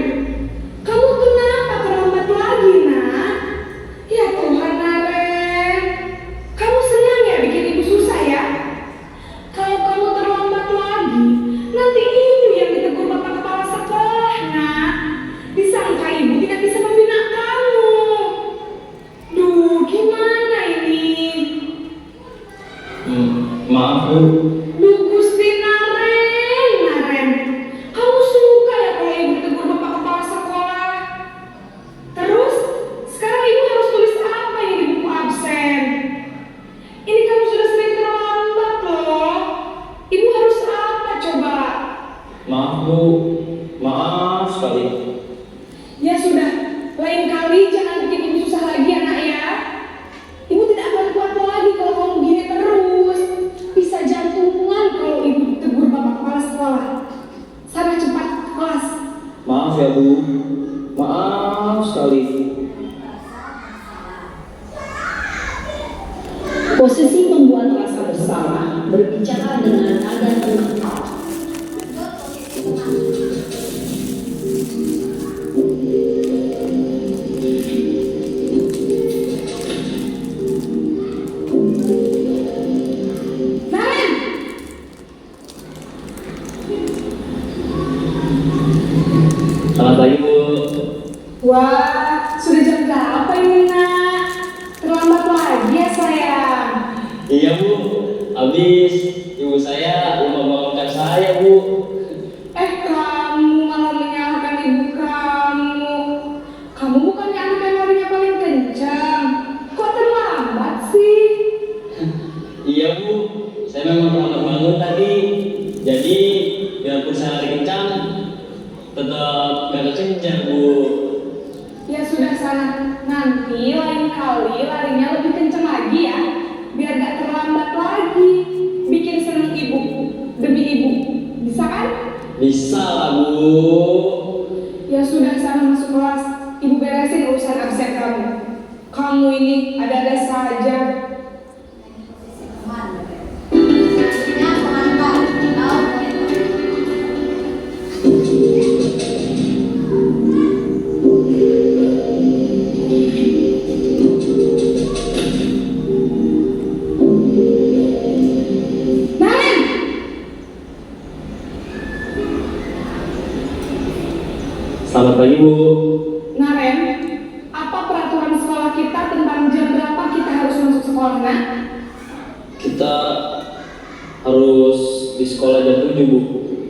Kamu kenapa terlambat lagi, nak? Ya Tuhan, Naren. Kamu senang ya bikin ibu susah ya? Kalau kamu terlambat lagi, nanti ibu yang ditegur bapak kepala sekolah, nak. Disangka ibu tidak bisa membina kamu. Duh, gimana ini? Maaf Bu. Duh, Gusti Naren. Kamu suka ya kalau ibu ditegur bapak kepala sekolah? Terus, sekarang ibu harus tulis apa yang di buku absen? Ini kamu sudah sering terlambat loh. Ibu harus apa coba? Maaf Bu. Maaf sekali. Ya sudah, lain kali jangan bikin ibu susah lagi ya nak ya. Ibu tidak akan kuat lagi kalau kamu begini terus. Bisa jantungan kalau ibu ditegur bapak kepala sekolah. Sana cepat ke kelas. Maaf ya Bu. Maaf sekali. Posisi membuat rasa bersalah, berbicara dengan nada tenang. Naren, Selamat pagi Bu. tetap gak kekencan Bu. Ya sudah sana, nanti lain kali larinya lebih kenceng lagi ya, biar gak terlambat lagi. Bikin seneng ibu demi ibu, bisa kan? Bisa lah Bu. Ya sudah sana masuk kelas, ibu beresin urusan absen kamu. Kamu ini ada-ada saja. Selamat pagi Bu. Naren, apa peraturan sekolah kita tentang jam berapa kita harus masuk sekolah, Nak? Kita harus di sekolah jam 7 Bu.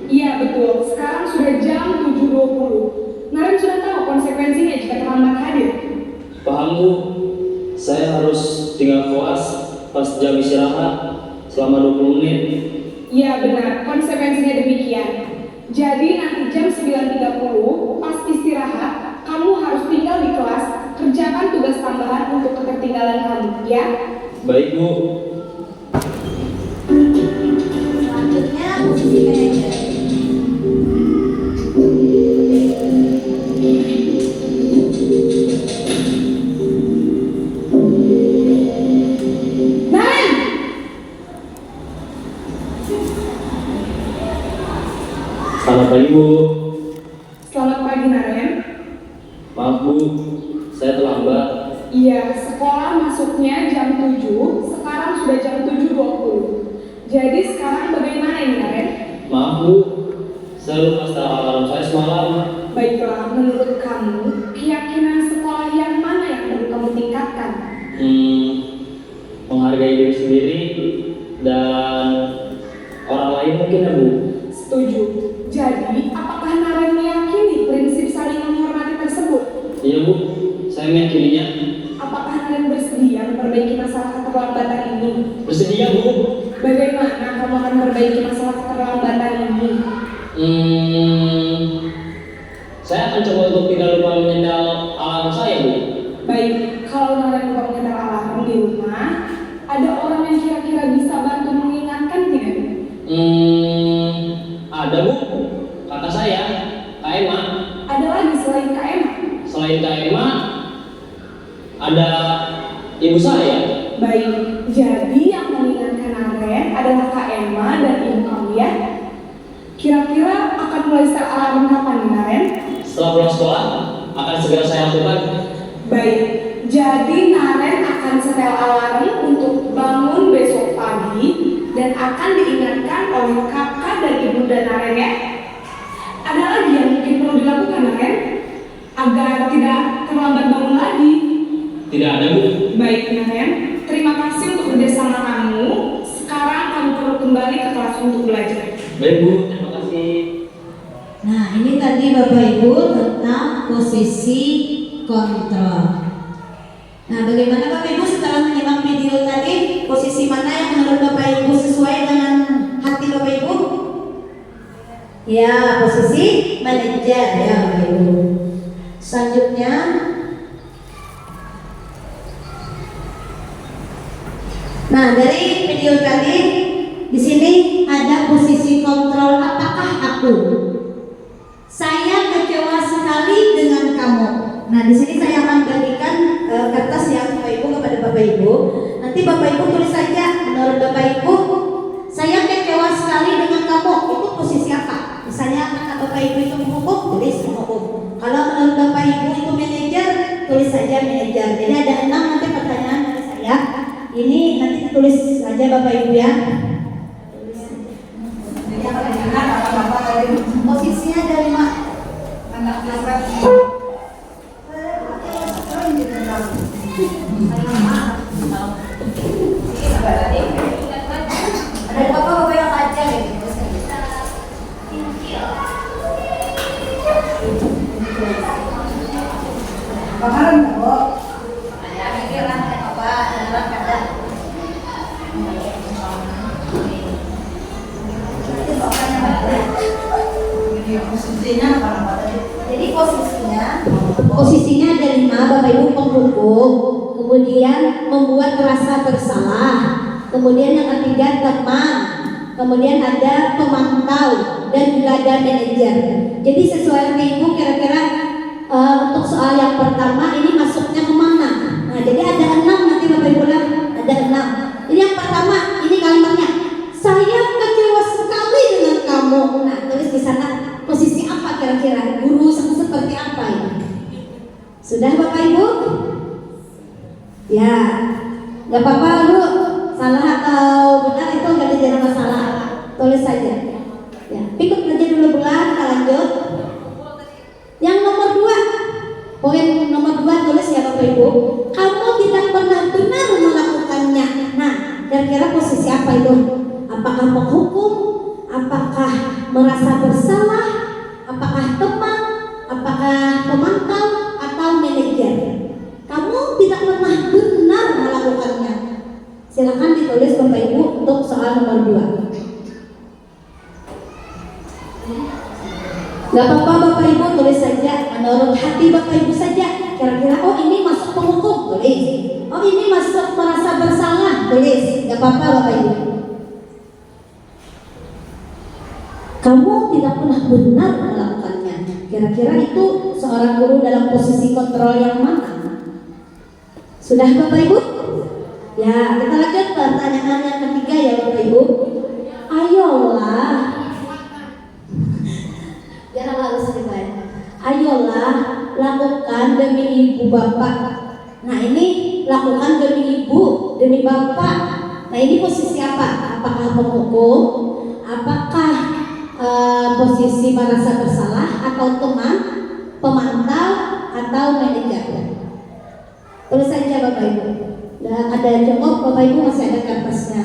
Iya betul, sekarang sudah jam 7.20. Naren sudah tahu konsekuensinya jika terlambat hadir. Paham Bu. Saya harus tinggal kelas pas jam istirahat selama 20 menit. Iya benar, konsekuensinya demikian. Jadi nanti jam 9.30 pas istirahat, kamu harus tinggal di kelas, kerjakan tugas tambahan untuk ketertinggalan kamu, ya? Baik Bu. Selanjutnya posisi manajer. Naren! Selamat pagi Bu. Selamat pagi Naren. Maaf Bu, saya terlambat. Iya, sekolah masuknya jam 7, sekarang sudah jam 7.20. Jadi sekarang bagaimana ini Naren? Maaf Bu, saya lupa start alarm saya semalam. Baiklah, menurut kamu, keyakinan sekolah yang mana yang perlu kamu tingkatkan? Menghargai diri sendiri dan orang lain mungkin ya Bu. Setuju. Jadi, apakah Naren meyakini prinsip saling menghormati tersebut? Iya Bu, saya meyakininya. Apakah Naren bersedia memperbaiki masalah keterlambatan ini? Bersedia Bu. Bagaimana kamu akan memperbaiki masalah keterlambatan ini? Saya akan coba untuk tidak lupa menyendal alarm saya Bu. Baik, kalau Naren lupa menyetel alarm di rumah, ada orang yang kira-kira bisa bantu mengingatkan tidak? Ada Bu, kata saya, Kak Emma. Ada lagi selain Kak Emma? Selain Kak Emma, ada ibu saya. Baik, jadi yang mengingatkan Naren adalah Kak Emma dan ibu kamu ya? Kira-kira akan mulai setel alarm kapan nih Naren? Setelah pulang sekolah, akan segera saya lakukan. Baik, jadi Naren akan setel alarm untuk bangun besok pagi dan akan diingatkan oleh kakak dan ibunda Naren ya. Ada lagi yang mungkin perlu dilakukan Naren agar tidak terlambat bangun lagi. Tidak ada Bu. Baik Naren, terima kasih untuk kerjasama kamu. Sekarang kamu perlu kembali ke kelas untuk belajar. Baik Bu, terima kasih. Nah, ini tadi Bapak Ibu tentang posisi kontrol. Nah, bagaimana Bapak Ibu setelah menyimak video tadi, posisi mana yang menurut Bapak Ibu sesuai dengan hati Bapak Ibu? Ya, posisi manajer ya Bapak Ibu. Selanjutnya, nah dari video tadi di sini ada posisi kontrol apakah aku. Saya kecewa sekali dengan kamu. Nah, di sini saya akan bagikan kertas ya Bapak Ibu kepada Bapak Ibu. Nanti Bapak Ibu tulis saja menurut Bapak Ibu, saya kecewa sekali dengan kamu. Itu posisi apa? Misalnya kata Bapak Ibu itu menghukum, tulis menghukum. Kalau menurut Bapak Ibu itu manajer, tulis saja manajer. Jadi ada 6 nanti pertanyaan dari saya. Ini nanti tulis saja Bapak Ibu ya. Posisinya dari mana? Ada Bapak yang aja gitu. Bakaran kok. Ada ini lah apa? Ada kada. Ini posisinya Jadi posisinya ada 5 Bapak Ibu: penghukum, kemudian membuat merasa bersalah, kemudian yang ketiga teman, kemudian ada pemantau, dan juga ada manajer. Jadi sesuai dengan Ibu kira-kira untuk soal yang pertama ini masuknya kemana? Nah, jadi ada 6 nanti Bapak Ibu lah, ada 6. Jadi yang pertama ini kalimatnya, saya kecewa sekali dengan kamu. Nah, tulis di sana posisi apa kira-kira? Guru seperti apa ini? Sudah Bapak Ibu? Ya, nggak apa-apa lu salah atau benar itu nggak ada jadi masalah. Tulis saja. Ya, ikut aja dulu bulan, kita lanjut. Yang nomor 2, poin nomor 2 tulis ya Bapak Ibu. Kamu tidak pernah benar melakukannya. Nah, kira-kira posisi apa itu? Apakah penghukum? Apakah merasa bersalah? Apakah teman? Apakah pemantau? Atau manajer? Kamu tidak pernah benar melakukannya. Silakan ditulis Bapak Ibu untuk soal nomor 2. Gak apa-apa Bapak Ibu tulis saja menurut hati Bapak Ibu saja. Kira-kira oh ini masuk penghukum, tulis. Oh ini masuk merasa bersalah, tulis. Gak apa-apa Bapak Ibu. Kamu tidak pernah benar melakukannya. Kira-kira itu seorang guru dalam posisi kontrol yang mana? Sudah Bapak Ibu? Ya, kita lanjut pertanyaan yang ketiga ya Bapak Ibu. Ayolah, biar harus dibayar. Ayolah, lakukan demi ibu bapak. Nah ini lakukan demi ibu, demi bapak. Nah ini posisi apa? Apakah penghukum? Apakah posisi merasa bersalah? Atau teman, pemantau, atau manajer? Tulis saja Bapak Ibu. Dan ada cukup Bapak Ibu, masih ada kertasnya.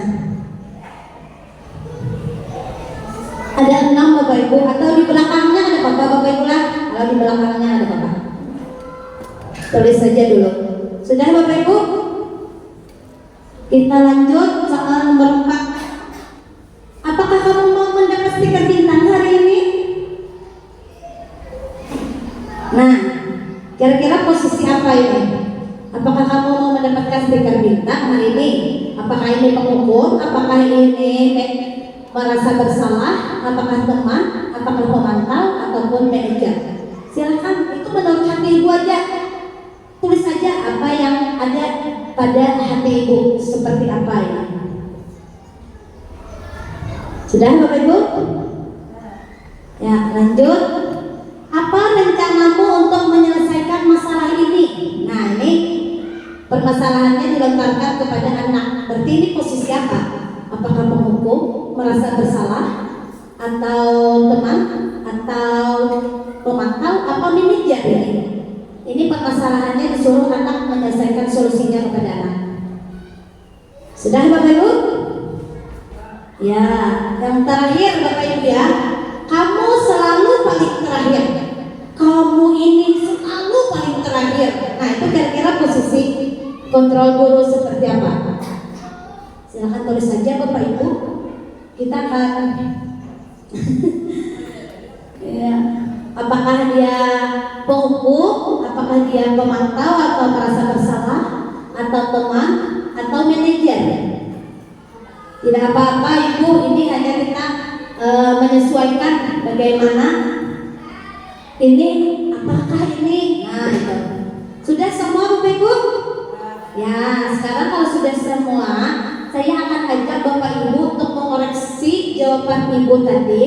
Ada 6 Bapak Ibu, atau di belakangnya ada Bapak Ibu lah. Kalau di belakangnya ada Bapak. Tulis saja dulu. Sudah Bapak Ibu? Kita lanjut soal nomor 4. Apakah kamu mau mendapat stiker bintang hari ini? Nah, kira-kira posisi apa ini? Apakah kamu mau mendapatkan stiker bintang hari ini? Apakah ini penghukum? Apakah ini merasa bersalah? Apakah teman? Apakah pemantau? Ataupun manajer? Silakan, itu menurut hati ibu aja. Tulis saja apa yang ada pada hati ibu, seperti apa ini. Sudah Bapak Ibu? Ya, lanjut. Apa rencanamu untuk menyelesaikan masalah ini? Nah, ini permasalahannya dilontarkan kepada anak. Berarti ini posisi apa? Apakah penghukum, merasa bersalah, atau teman, atau pemantau, apa manajer ini? Ini permasalahannya disuruh anak menyelesaikan solusinya kepada anak. Sudah Bapak Ibu? Ya, yang terakhir Bapak Ibu ya. Kamu selalu paling terakhir. Kamu ini selalu paling terakhir. Nah itu kira-kira posisi kontrol guru seperti apa? Silahkan tulis saja Bapak Ibu. Kita akan ya. Apakah dia penghukum, apakah dia pemantau atau merasa bersalah, atau teman, atau manajer? Tidak apa-apa Ibu, ini hanya kita menyesuaikan bagaimana ini, apakah ini. Nah itu. Sudah semua Bapak Ibu? Ya, sekarang kalau sudah semua, saya akan ajak Bapak Ibu untuk mengoreksi jawaban Ibu tadi,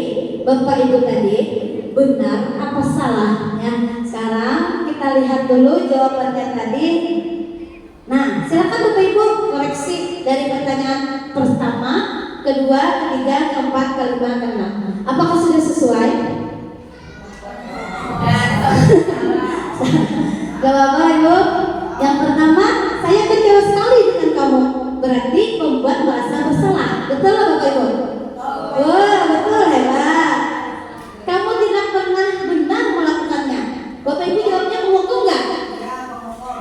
Bapak Ibu tadi, benar apa salah ya. Sekarang kita lihat dulu jawabannya tadi. Nah, silakan Bapak Ibu koreksi dari pertanyaan pertama, kedua, ketiga, keempat, kelima, keenam. Apakah sudah sesuai? Gak apa-apa Ibu. Yang pertama, saya kecewa sekali dengan kamu. Berarti membuat merasa bersalah. Betul Bapak Ibu? Wah, betul, hebat. Kamu tidak pernah benar melakukannya. Bapak Ibu jawabnya menghukum nggak?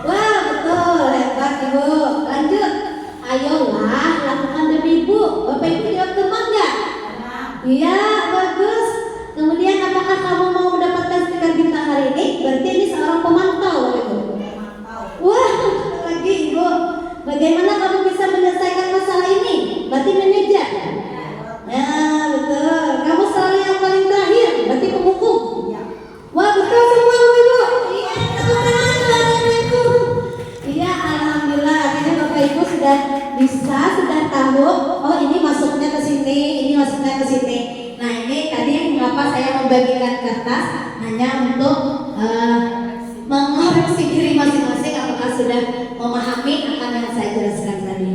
Wah, betul, hebat Ibu. Lanjut. Ayolah, lakukan demi Ibu. Bapak Ibu jawab teman nggak? Iya, bagus. Kemudian apakah kamu mau mendapatkan tahu, oh ini masuknya ke sini, ini masuknya ke sini. Nah ini tadi mengapa saya membagikan kertas hanya untuk mengoreksi diri masing-masing apakah sudah memahami akan yang saya jelaskan tadi.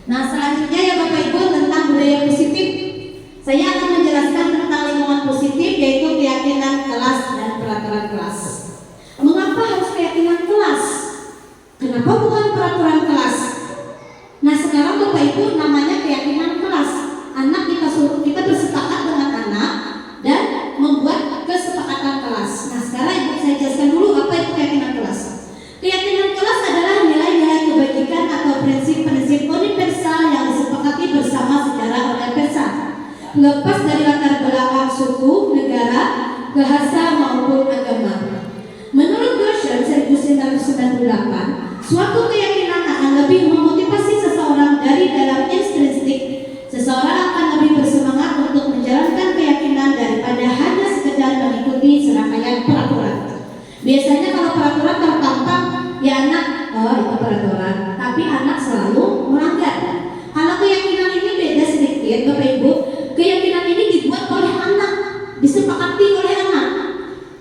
Nah selanjutnya ya Bapak Ibu tentang budaya positif. Saya akan menjelaskan tentang lingkungan positif yaitu keyakinan kelas dan peraturan kelas. Mengapa harus keyakinan kelas? Kenapa bukan peraturan kelas? Nah sekarang Bapak Ibu namanya keyakinan kelas. Anak kita bersepakat dengan anak dan membuat kesepakatan kelas. Nah sekarang Ibu saya jelaskan dulu apa itu keyakinan kelas. Keyakinan kelas adalah nilai-nilai kebajikan atau prinsip-prinsip universal yang disepakati bersama secara universal, lepas dari latar belakang suku, negara, bahasa maupun agama. Menurut Grosjean 1998, suatu keyakinan akan lebih memotivasi seseorang dari dalam intrinsik. Seseorang akan lebih bersemangat untuk menjalankan keyakinan daripada hanya sekedar mengikuti serangkaian peraturan. Biasanya kalau peraturan tertampang, ya anak, oh itu peraturan, tapi anak selalu melanggar. Kalau keyakinan ini beda sedikit, Bapak Ibu, keyakinan ini dibuat oleh anak, disepakati oleh anak.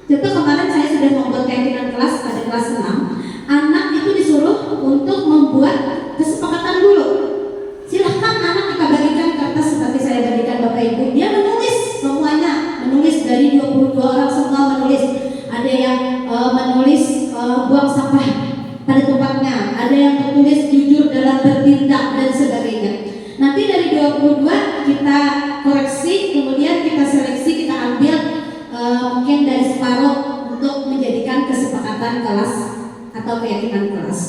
Contoh kemarin saya sudah membuat keyakinan kelas pada kelas 6. Anak itu disuruh untuk membuat kesepakatan dulu. Silahkan anak kita bagikan kertas seperti saya bagikan Bapak Ibu. Dia menulis semuanya, menulis dari 22 orang semua menulis. Ada yang menulis buang sampah pada tempatnya, ada yang menulis jujur dalam bertindak dan sebagainya. Nanti dari 22 kita koreksi, kemudian kita seleksi, kita ambil mungkin dari separuh untuk menjadikan kesepakatan kelas atau keyakinan kelas.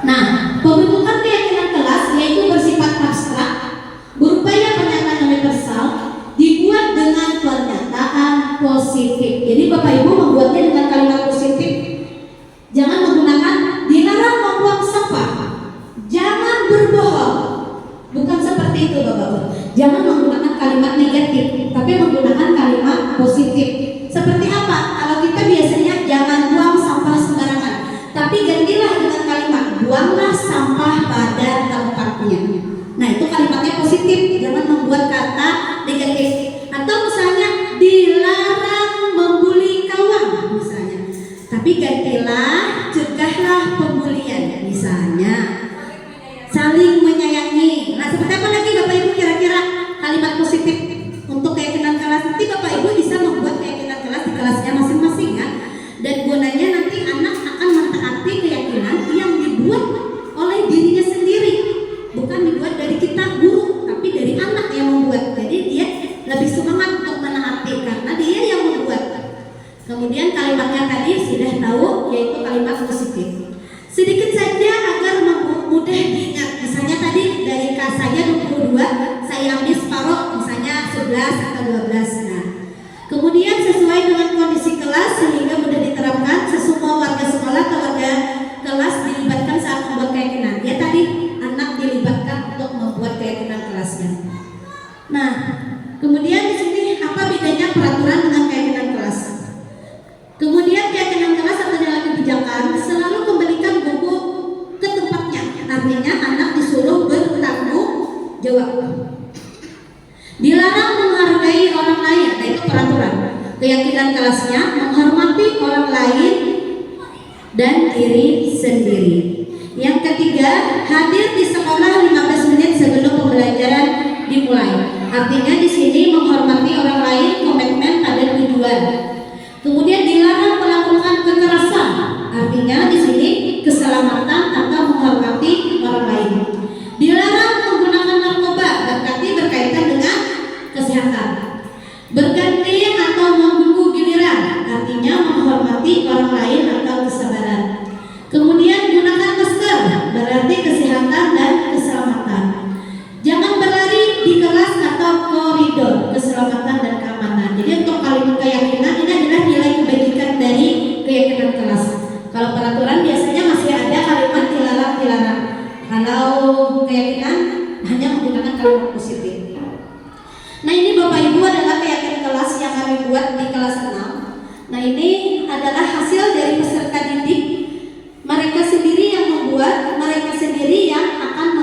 Nah, pembentukan keyakinan kelas yaitu bersifat abstrak, berupaya pernyataan universal, dibuat dengan pernyataan positif. Jadi Bapak Ibu membuatnya dengan kalimat positif. Jangan menggunakan dilarang membuang sampah, jangan berbohong. Bukan seperti itu Bapak-Bapak. Jangan menggunakan kalimat negatif, tapi menggunakan kalimat positif. Seperti apa? Kalau kita biasanya jangan buang sampah sembarangan, tapi gantilah dengan kalimat buanglah sampah pada tempatnya. Nah itu kalimatnya positif, jangan membuat kata negatif. Atau misalnya dilarang membuli kawan misalnya, tapi gantilah cegahlah pembulian misalnya. Saling menyayangi. Nah seperti apa lagi Bapak Ibu kira-kira kalimat positif untuk keyakinan kelas? Nanti Bapak Ibu bisa membuat keyakinan kelas di kelasnya masing-masing ya. Dan gunanya nanti anak akan mentaati keyakinan yang dibuat oleh dirinya sendiri, bukan dibuat dari kita guru, tapi dari anak yang membuat. Jadi dia lebih semangat untuk menaati karena dia yang membuat. Kemudian kalimatnya tadi sudah tahu yaitu kalimat positif. Sedikit saja agar mudah diingat. Misalnya tadi dari kelas saya 22, saya ambil separuh misalnya 11 atau 12. Nah, kemudian sesuai dengan kondisi kelas sehingga mudah diterapkan, semua warga sekolah atau warga kelas dilibatkan saat membuat keyakinan. Ya tadi anak dilibatkan untuk membuat keyakinan kelasnya. Nah, kemudian di sini apa bedanya peraturan dengan keyakinan kelas? Kemudian keyakinan kelas atau nilai kebijakan selalu kembalikan buku ke tempatnya. Artinya anak disuruh bertanggung jawab. Dilarang menghargai orang lain, nah itu peraturan. Keyakinan kelasnya menghormati orang lain dan diri sendiri. Yang ketiga, hadir di sekolah 15 menit sebelum pembelajaran dimulai. Artinya di sini menghormati orang lain, komitmen pada tujuan. Kemudian dilarang melakukan kekerasan. Artinya di sini keselamatan atau menghormati orang lain. Dilarang menggunakan narkoba, berarti berkaitan dengan kesehatan. Berganti atau menunggu giliran, artinya menghormati orang lain atau kesabaran. Kemudian gunakan masker, berarti kesehatan dan keselamatan. Jangan berlari di kelas atau koridor, keselamatan dan keamanan. Jadi untuk kalimat keyakinan ini adalah nilai kebajikan dari keyakinan kelas. Kalau peraturan biasanya masih ada kalimat dilarang. Kalau keyakinan hanya menggunakan kalimat positif. Nah ini Bapak Ibu adalah keyakinan kelas yang kami buat di kelas 6. Nah ini adalah hasil dari peserta didik. Mereka sendiri yang membuat, mereka sendiri yang akan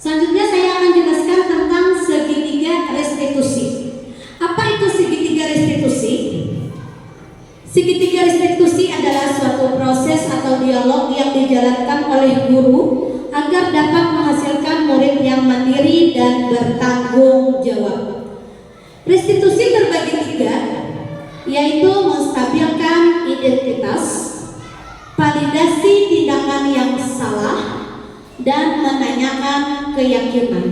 Selanjutnya saya akan jelaskan tentang segitiga restitusi. Apa itu segitiga restitusi? Segitiga restitusi adalah suatu proses atau dialog yang dijalankan oleh guru agar dapat menghasilkan murid yang mandiri dan bertanggung jawab. Restitusi terbagi tiga, yaitu menstabilkan identitas, validasi tindakan yang salah, dan menanyakan keyakinan.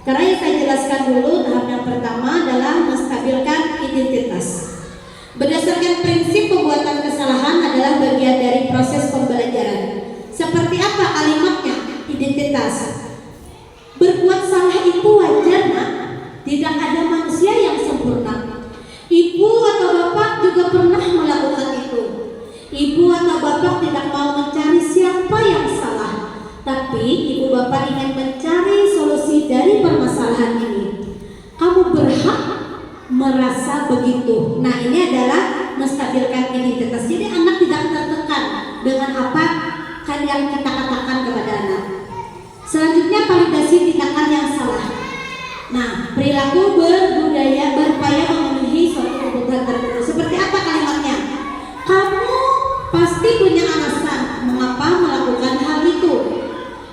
Karena yang saya jelaskan dulu, tahap yang pertama adalah menstabilkan identitas. Berdasarkan prinsip pembuatan kesalahan adalah bagian dari proses pembelajaran. Seperti apa kalimatnya? Identitas. Berbuat salah itu wajar, nak. Tidak ada manusia yang sempurna. Ibu atau bapak juga pernah melakukan itu. Ibu atau bapak tidak mau mencari siapa yang salah, tapi ibu bapak ingin mencari solusi dari permasalahan ini. Kamu berhak merasa begitu. Nah, ini adalah menstabilkan identitas. Jadi anak tidak tertekan dengan apa yang kita katakan kepada anak. Selanjutnya validasi tindakan yang salah. Nah, perilaku berbudaya berupaya memenuhi suatu kebutuhan tertentu. Seperti apa kalimatnya? Kamu pasti punya alasan mengapa melakukan hal itu.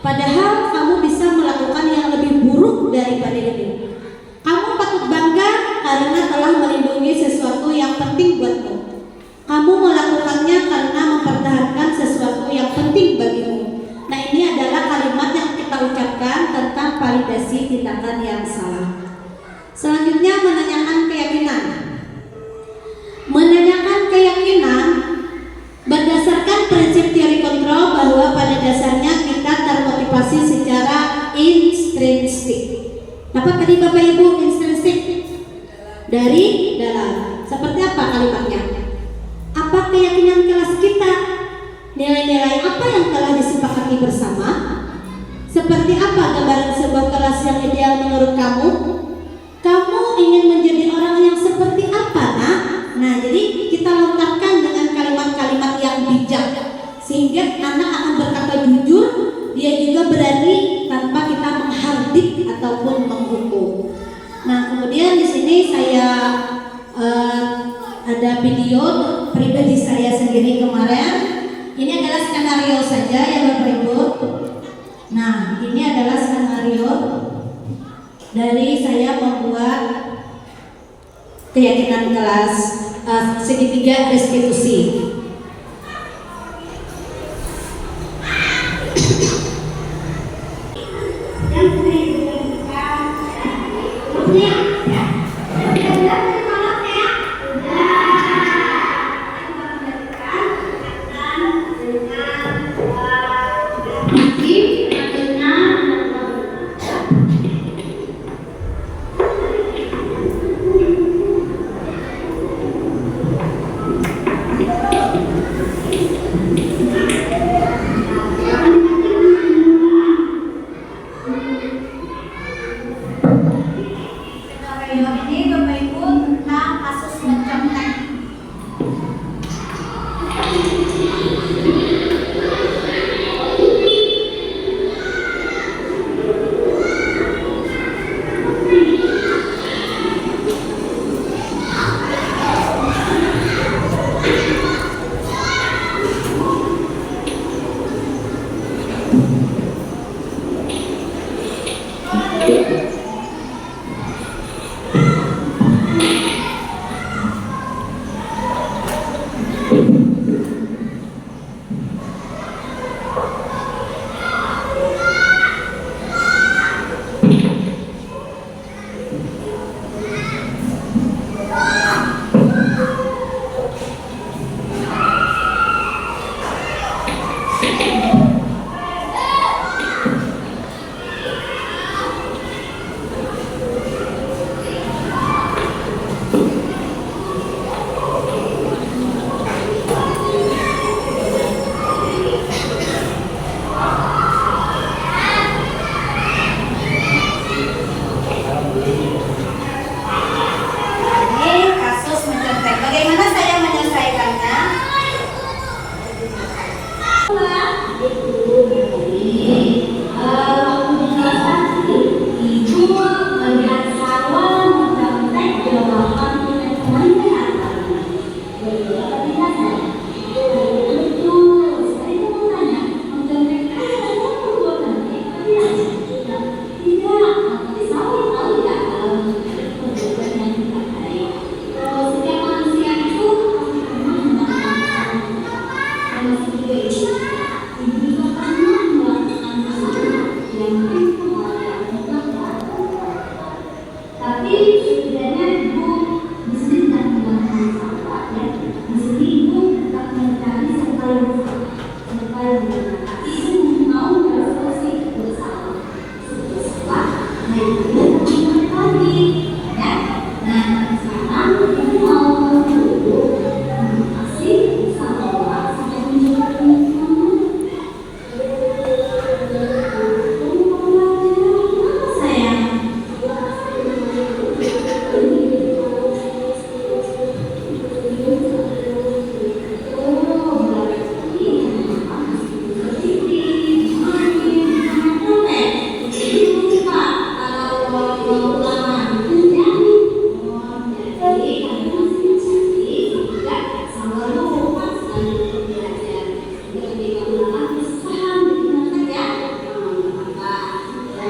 Padahal kamu bisa melakukan yang lebih buruk daripada ini. Kamu patut bangga karena telah melindungi sesuatu yang penting buatmu. Kamu melakukannya karena mempertahankan sesuatu yang penting bagimu. Nah, ini adalah kalimat yang kita ucapkan tentang validasi tindakan yang salah. Selanjutnya menanyakan keyakinan. Menanyakan keyakinan berdasarkan prinsip teori kontrol bahwa pada dasarnya kita termotivasi secara intrinsik. Apa tadi Bapak Ibu intrinsik? Dari dalam. Seperti apa kalimatnya? Apa keyakinan kelas kita? Nilai-nilai apa yang telah disepakati bersama? Seperti apa gambaran sebuah kelas yang ideal menurut kamu? Kamu ingin menjadi orang yang seperti apa, nak? Nah, jadi kita lontarkan dengan kalimat-kalimat yang bijak, sehingga anak akan berkata jujur, dia juga berani tanpa kita menghardik ataupun menghukum. Nah, kemudian di sini saya ada video pribadi saya sendiri kemarin. Ini adalah skenario saja ya Bapak Ibu. Nah, ini adalah skenario dari saya membuat keyakinan kelas segitiga restitusi. Ini Bapak Ibu tentang kasus mencontek.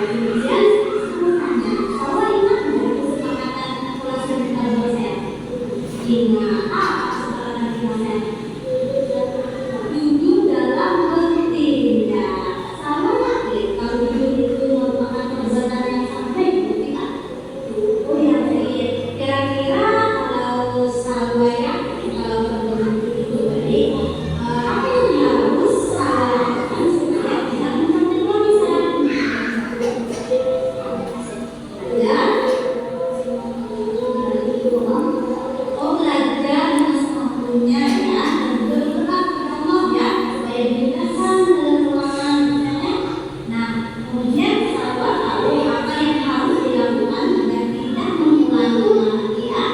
Kemudian aku tanya, bahwa ingat nggak kesepakatan kelas sebentar dosen? Ingat apa kesepakatan di dosen? Jujur dalam bertindak. Sama nggak kalau jujur itu merupakan perbuatan yang sampai tidak? Oh ya baik. Kira-kira kalau salwa ya, kalau perbuatan itu baik, apa yang harus saya lakukan supaya tidak mencapai warisan? Ya. Oh belajar dengan semampunya ya, dan bergerak pada Allah ya, supaya dibebaskan dalam ruangan misalnya. Nah, kemudian sahabat tahu apa yang harus dilakukan agar tidak mengulangi lagi ya.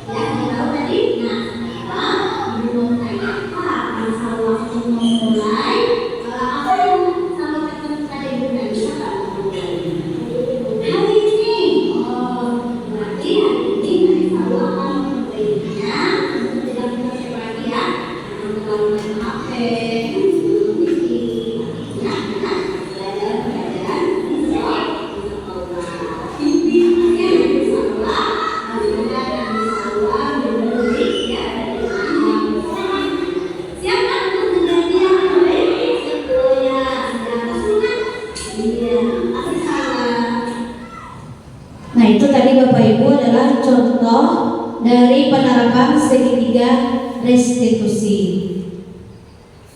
Ya, kita tahu tadi. Nah, sekarang belum tanya apa masa waktu memulai. Apa yang sama ketemu tadi bukan bisa tak memulai. Hari ini, oh berarti hari ini dari Allah akan memulainya. Tidak kita cek lagi ya. Jangan terlalu main HP, TV, ya, belajar insya Allah. Intinya insya Allah, belajar insya Allah berbuat ya dari yang sehat. Siapa untuk menjadi yang baik? Oh ya, sudah sunat. Iya, apa salah? Nah itu tadi Bapak Ibu adalah contoh dari penerapan segitiga restitusi.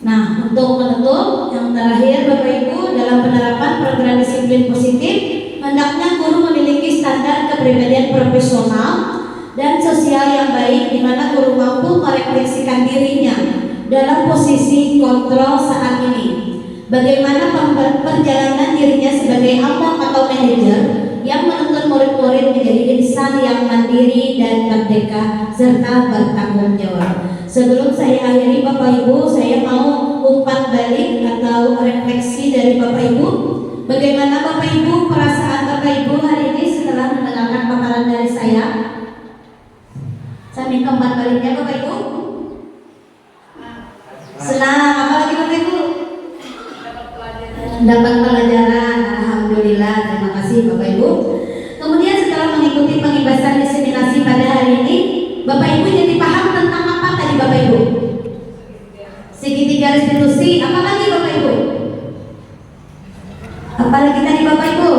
Nah untuk menutup yang terakhir Bapak Ibu dalam penerapan program disiplin positif, hendaknya guru memiliki standar kepribadian profesional dan sosial yang baik, di mana guru mampu merefleksikan dirinya dalam posisi kontrol saat ini. Bagaimana perjalanan dirinya sebagai abang atau manajer yang menuntut murid-murid menjadi insan yang mandiri dan merdeka serta bertanggung jawab. Sebelum saya akhiri Bapak Ibu, saya mau umpat balik atau refleksi dari Bapak Ibu. Bagaimana Bapak Ibu perasaan Bapak Ibu hari ini setelah mendengarkan paparan dari saya? Saya minta umpat baliknya Bapak Ibu. Senang, apalagi Bapak Ibu? Dapat pelajaran, alhamdulillah, terima kasih Bapak Ibu. Kemudian setelah mengikuti pengibasan diseminasi pada hari ini, Bapak Ibu jadi paham tentang apa tadi Bapak Ibu? Segitiga restitusi, apa lagi Bapak Ibu? Apa lagi tadi Bapak Ibu?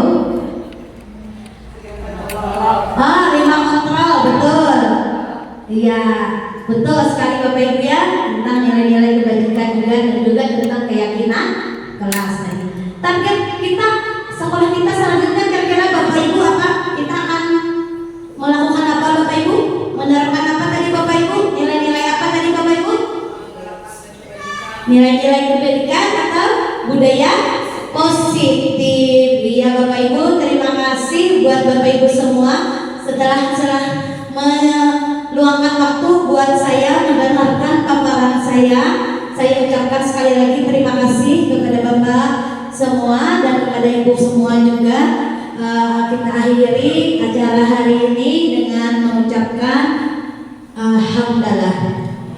Lima kontrol, betul. Iya, betul sekali Bapak Ibu ya, tentang nilai-nilai kebajikan juga dan juga tentang keyakinan kelas tadi. Target kita, sekolah kita selanjutnya kira-kira Bapak Ibu apa? Kita akan melakukan apa Bapak Ibu? Menerapkan apa tadi Bapak Ibu? Nilai-nilai apa tadi Bapak Ibu? Nilai-nilai kebaikan atau budaya positif. Iya Bapak Ibu, terima kasih buat Bapak Ibu semua setelah meluangkan waktu buat saya mendengarkan paparan saya. Saya ucapkan sekali lagi terima kasih kepada Bapak semua dan kepada Ibu semua juga. Kita akhiri acara hari ini dengan mengucapkan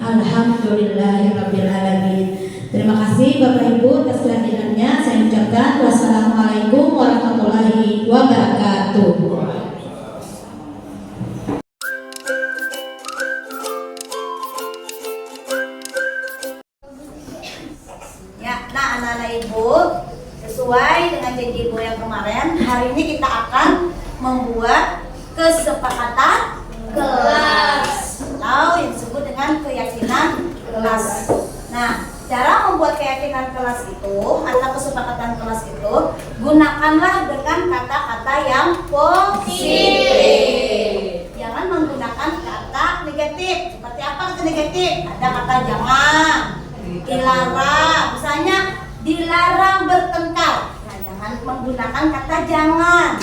alhamdulillahirabbil alamin. Terima kasih Bapak Ibu atas kehadirannya. Saya ucapkan wassalamualaikum warahmatullahi wabarakatuh. Ya, nah anak-anak Ibu, sesuai dengan janji Ibu yang kemarin, hari ini kita akan membuat kesepakatan kelas atau yang disebut dengan keyakinan kelas. Nah, cara membuat keyakinan kelas itu atau kesepakatan kelas itu, gunakanlah dengan kata-kata yang positif. Jangan menggunakan kata negatif. Seperti apa kata negatif? Ada kata jangan, dilarang, misalnya dilarang bertengkar. Nah, jangan menggunakan kata jangan.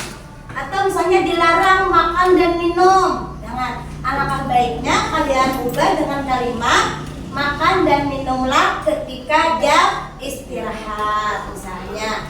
Atau misalnya dilarang makan dan minum. Jangan. Alangkah baiknya kalian ubah dengan kalimat makan dan minumlah ketika jam istirahat misalnya.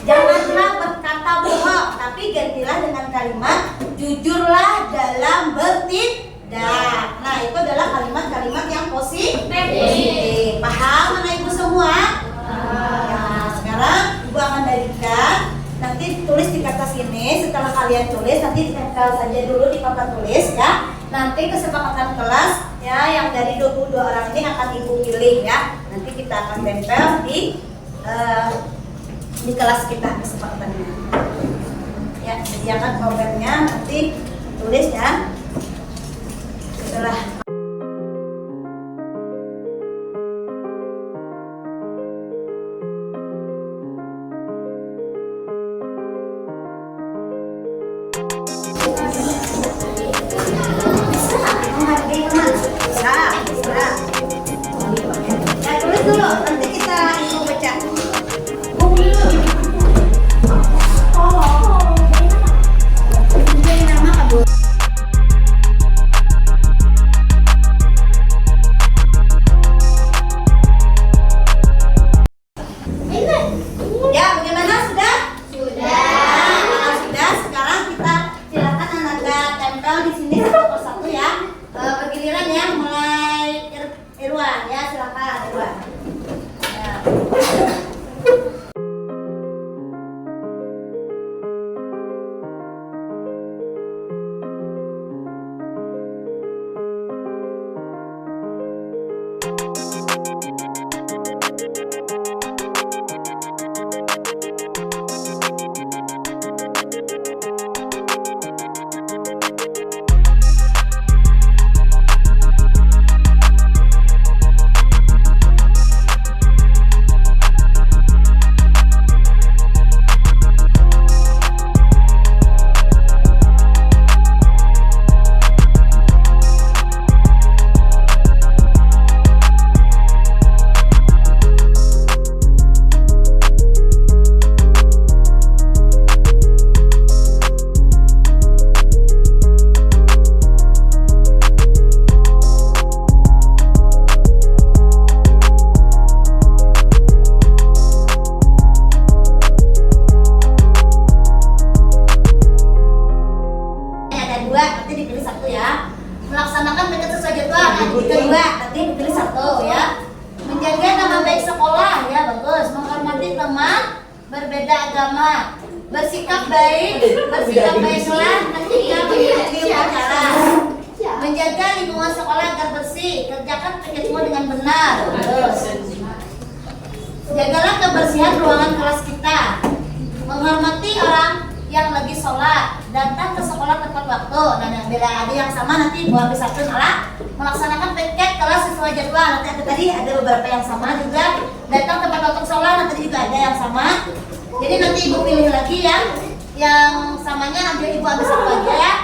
Janganlah berkata bohong, tapi gantilah dengan kalimat jujurlah dalam bertindak. Nah, itu adalah kalimat-kalimat yang positif. Paham anak Ibu semua? Nah, sekarang Ibu akan berikan nanti tulis di kertas ini. Setelah kalian tulis, nanti ditempel saja dulu di papan tulis ya. Nanti kesepakatan kelas ya yang dari 22 orang ini akan ibu pilih ya. Nanti kita akan tempel di kelas kita kesepakatannya. Ya, sediakan programnya, nanti tulis ya. Setelah menghargai teman, bisa. Ya, tulis dulu, nanti kita ibu baca. Ini nama Kak Bu. Ya, bagaimana? Sudah? Kalau sudah, sekarang kita silakan anak tempel di sini satu persatu ya. Bergiliran ya, mulai Irwan ya, silakan Irwan. Ya. Ada dua, nanti dipilih satu ya. Melaksanakan dengan sesuai jadwal, nanti kedua, nanti dipilih satu ya. Menjaga nama baik sekolah ya, bagus. Menghormati teman berbeda agama, bersikap baiklah, nanti ya menjadi upacara. Menjaga lingkungan sekolah agar bersih, kerjakan tugasmu dengan benar. Terus, jagalah kebersihan ruangan kelas kita. Menghormati orang yang lagi sholat, datang ke sekolah tepat waktu. Nah, bila ada yang sama nanti buat satu malah melaksanakan piket kelas sesuai jadwal. Nanti tadi ada beberapa yang sama juga. Datang tepat waktu sholat, nanti juga ada yang sama. Jadi nanti ibu pilih lagi yang samanya, nanti ibu ambil satu aja ya.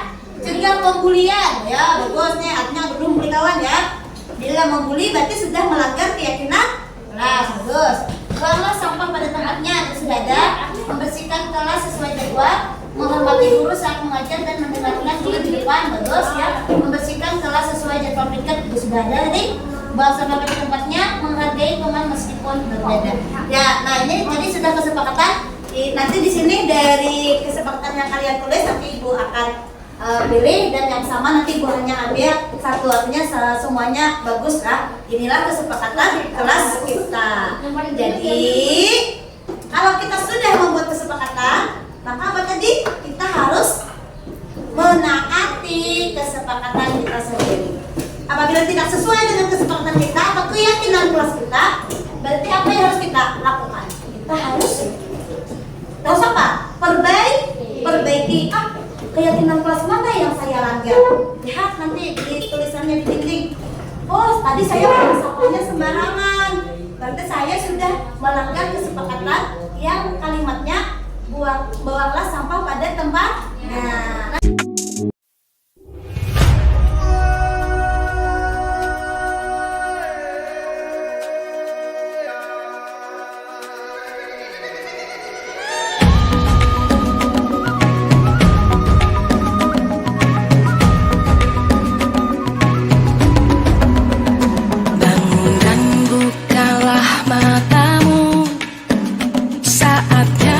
Cegah pembulian ya, bagus nih, artinya belum bully kawan ya. Bila membuli berarti sudah melanggar keyakinan kelas, bagus. Buanglah sampah pada tempatnya, itu sudah ada. Membersihkan kelas sesuai jadwal, menghormati guru saat mengajar dan mendengarkan guru di depan, bagus ya. Membersihkan kelas sesuai jadwal piket, itu sudah ada tadi. Buang sampah pada tempatnya, menghargai teman meskipun berbeda. Ya, nah ini jadi sudah kesepakatan. Nanti di sini dari kesepakatan yang kalian tulis nanti ibu akan pilih, dan yang sama nanti ibu hanya ambil satu, artinya semuanya bagus lah. Inilah kesepakatan kelas kita. Jadi kalau kita sudah membuat kesepakatan, maka apa tadi? Kita harus menaati kesepakatan kita sendiri. Apabila tidak sesuai dengan kesepakatan kita atau keyakinan kelas kita, berarti apa yang harus kita lakukan? Kita harus apa? Perbaiki. Keyakinan kelas mana yang saya langgar? Lihat nanti di tulisannya di dinding. Oh, tadi saya sampahnya sembarangan. Berarti saya sudah melanggar kesepakatan yang kalimatnya buanglah sampah pada tempatnya. Bangun dan bukalah matamu, saatnya